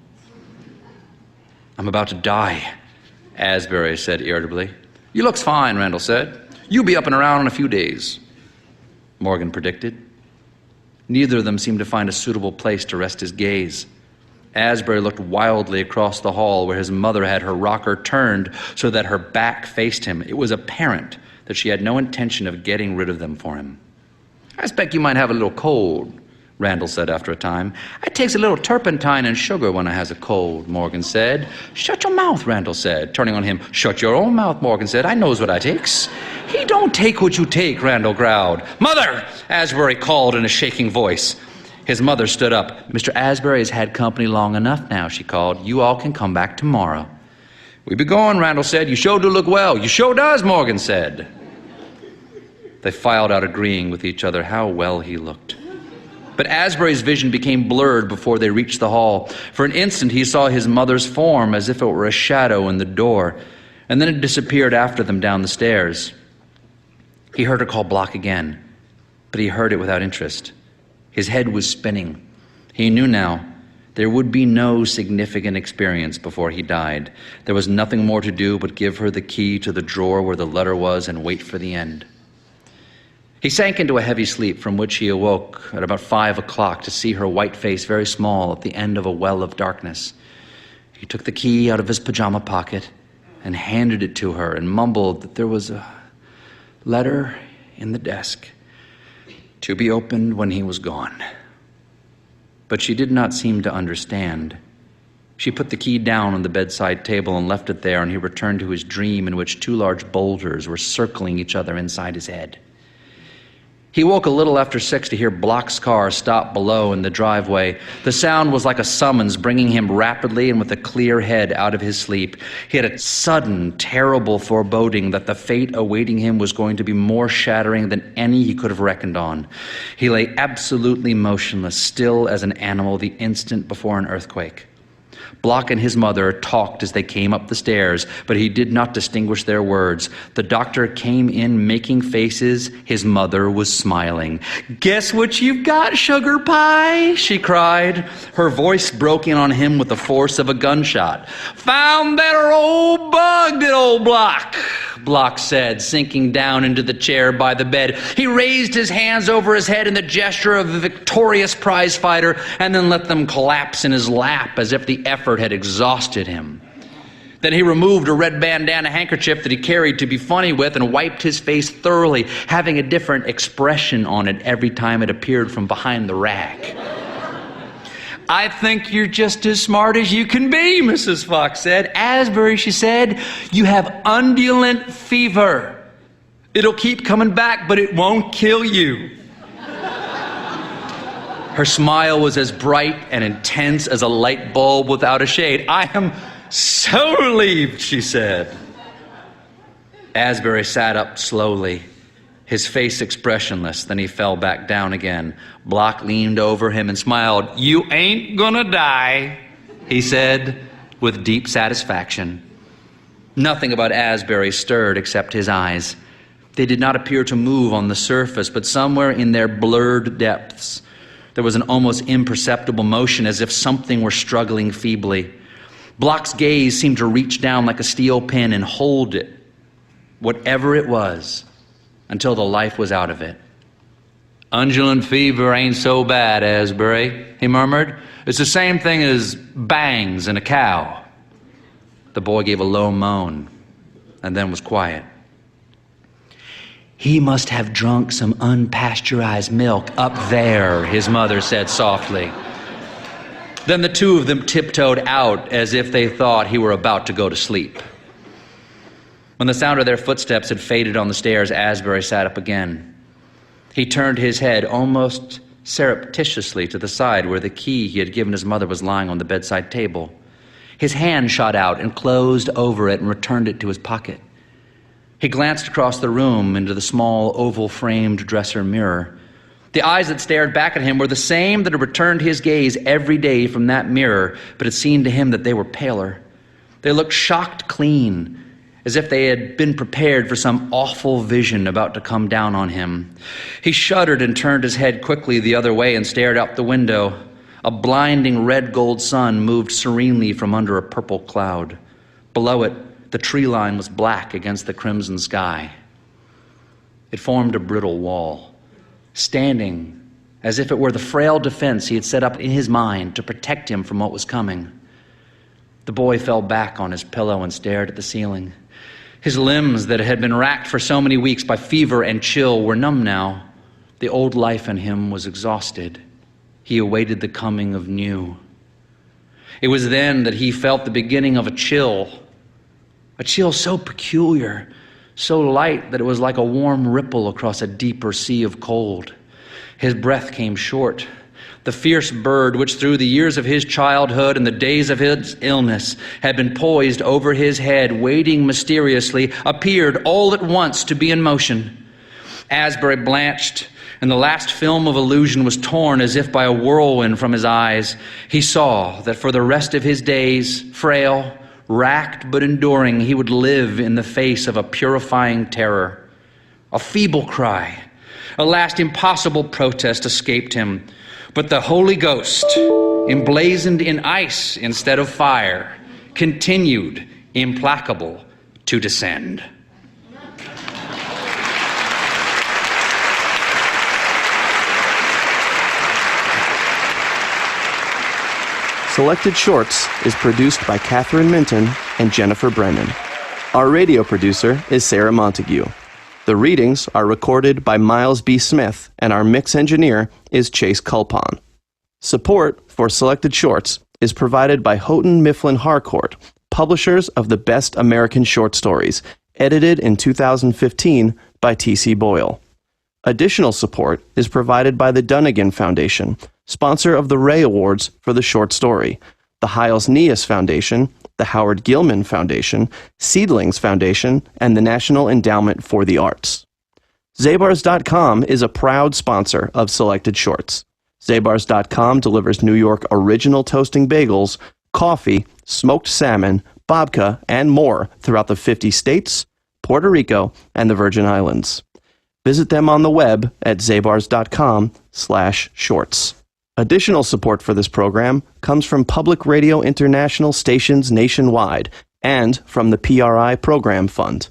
"I'm about to die," Asbury said irritably. "You looks fine," Randall said. "You'll be up and around in a few days," Morgan predicted. Neither of them seemed to find a suitable place to rest his gaze. Asbury looked wildly across the hall where his mother had her rocker turned so that her back faced him. It was apparent that she had no intention of getting rid of them for him. "I expect you might have a little cold," Randall said after a time. "I takes a little turpentine and sugar when I has a cold," Morgan said. "Shut your mouth," Randall said, turning on him. "Shut your own mouth," Morgan said. "I knows what I takes." "He don't take what you take," Randall growled. "Mother!" Asbury called in a shaking voice. His mother stood up. "Mr. Asbury has had company long enough now," she called. "You all can come back tomorrow." "We be going," Randall said. "You sure do look well." "You sure does," Morgan said. They filed out, agreeing with each other how well he looked. But Asbury's vision became blurred before they reached the hall. For an instant, he saw his mother's form as if it were a shadow in the door, and then it disappeared after them down the stairs. He heard her call Block again, but he heard it without interest. His head was spinning. He knew now There would be no significant experience before he died. There was nothing more to do but give her the key to the drawer where the letter was and wait for the end. He sank into a heavy sleep from which he awoke at about 5 o'clock to see her white face very small at the end of a well of darkness. He took the key out of his pajama pocket and handed it to her and mumbled that there was a letter in the desk to be opened when he was gone. But she did not seem to understand. She put the key down on the bedside table and left it there, and he returned to his dream in which 2 large boulders were circling each other inside his head. He woke a little after 6 to hear Bloch's car stop below in the driveway. The sound was like a summons, bringing him rapidly and with a clear head out of his sleep. He had a sudden, terrible foreboding that the fate awaiting him was going to be more shattering than any he could have reckoned on. He lay absolutely motionless, still as an animal, the instant before an earthquake. Bloch and his mother talked as they came up the stairs, but he did not distinguish their words. The doctor came in making faces. His mother was smiling. "Guess what you've got, sugar pie?" she cried. Her voice broke in on him with the force of a gunshot. "Found that old bug, did old Bloch," Bloch said, sinking down into the chair by the bed. He raised his hands over his head in the gesture of a victorious prize fighter and then let them collapse in his lap as if the effort had exhausted him. Then he removed a red bandana handkerchief that he carried to be funny with and wiped his face thoroughly, having a different expression on it every time it appeared from behind the rag. "I think you're just as smart as you can be," Mrs. Fox said. "Asbury," she said, "you have undulant fever. It'll keep coming back, but it won't kill you." Her smile was as bright and intense as a light bulb without a shade. "I am so relieved," she said. Asbury sat up slowly, his face expressionless. Then he fell back down again. Bloch leaned over him and smiled. "You ain't gonna die," he said with deep satisfaction. Nothing about Asbury stirred except his eyes. They did not appear to move on the surface, but somewhere in their blurred depths, there was an almost imperceptible motion as if something were struggling feebly. Bloch's gaze seemed to reach down like a steel pin and hold it, whatever it was, until the life was out of it. "Undulant fever ain't so bad, Asbury," he murmured. "It's the same thing as bangs in a cow." The boy gave a low moan and then was quiet. "He must have drunk some unpasteurized milk up there," his mother said softly. Then the two of them tiptoed out as if they thought he were about to go to sleep. When the sound of their footsteps had faded on the stairs, Asbury sat up again. He turned his head almost surreptitiously to the side where the key he had given his mother was lying on the bedside table. His hand shot out and closed over it and returned it to his pocket. He glanced across the room into the small oval-framed dresser mirror. The eyes that stared back at him were the same that had returned his gaze every day from that mirror, but it seemed to him that they were paler. They looked shocked clean, as if they had been prepared for some awful vision about to come down on him. He shuddered and turned his head quickly the other way and stared out the window. A blinding red-gold sun moved serenely from under a purple cloud. Below it, the tree line was black against the crimson sky. It formed a brittle wall, standing as if it were the frail defense he had set up in his mind to protect him from what was coming. The boy fell back on his pillow and stared at the ceiling. His limbs that had been racked for so many weeks by fever and chill were numb now. The old life in him was exhausted. He awaited the coming of new. It was then that he felt the beginning of a chill so peculiar, so light that it was like a warm ripple across a deeper sea of cold. His breath came short. The fierce bird, which through the years of his childhood and the days of his illness had been poised over his head, waiting mysteriously, appeared all at once to be in motion. Asbury blanched, and the last film of illusion was torn as if by a whirlwind from his eyes. He saw that for the rest of his days, frail, racked but enduring, he would live in the face of a purifying terror. A feeble cry, a last impossible protest escaped him. But the Holy Ghost, emblazoned in ice instead of fire, continued, implacable, to descend. Selected Shorts is produced by Catherine Minton and Jennifer Brennan. Our radio producer is Sarah Montague. The readings are recorded by Miles B. Smith, and our mix engineer is Chase Culpon. Support for Selected Shorts is provided by Houghton Mifflin Harcourt, publishers of the Best American Short Stories, edited in 2015 by T.C. Boyle. Additional support is provided by the Dunnigan Foundation, sponsor of the Ray Awards for the short story, the Hyles Nias Foundation, the Howard Gilman Foundation, Seedlings Foundation, and the National Endowment for the Arts. Zabars.com is a proud sponsor of Selected Shorts. Zabars.com delivers New York original toasting bagels, coffee, smoked salmon, babka, and more throughout the 50 states, Puerto Rico, and the Virgin Islands. Visit them on the web at zabars.com/shorts. Additional support for this program comes from Public Radio International stations nationwide and from the PRI Program Fund.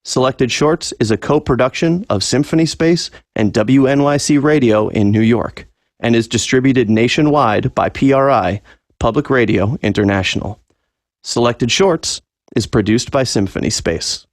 Selected Shorts is a co-production of Symphony Space and WNYC Radio in New York and is distributed nationwide by PRI, Public Radio International. Selected Shorts is produced by Symphony Space.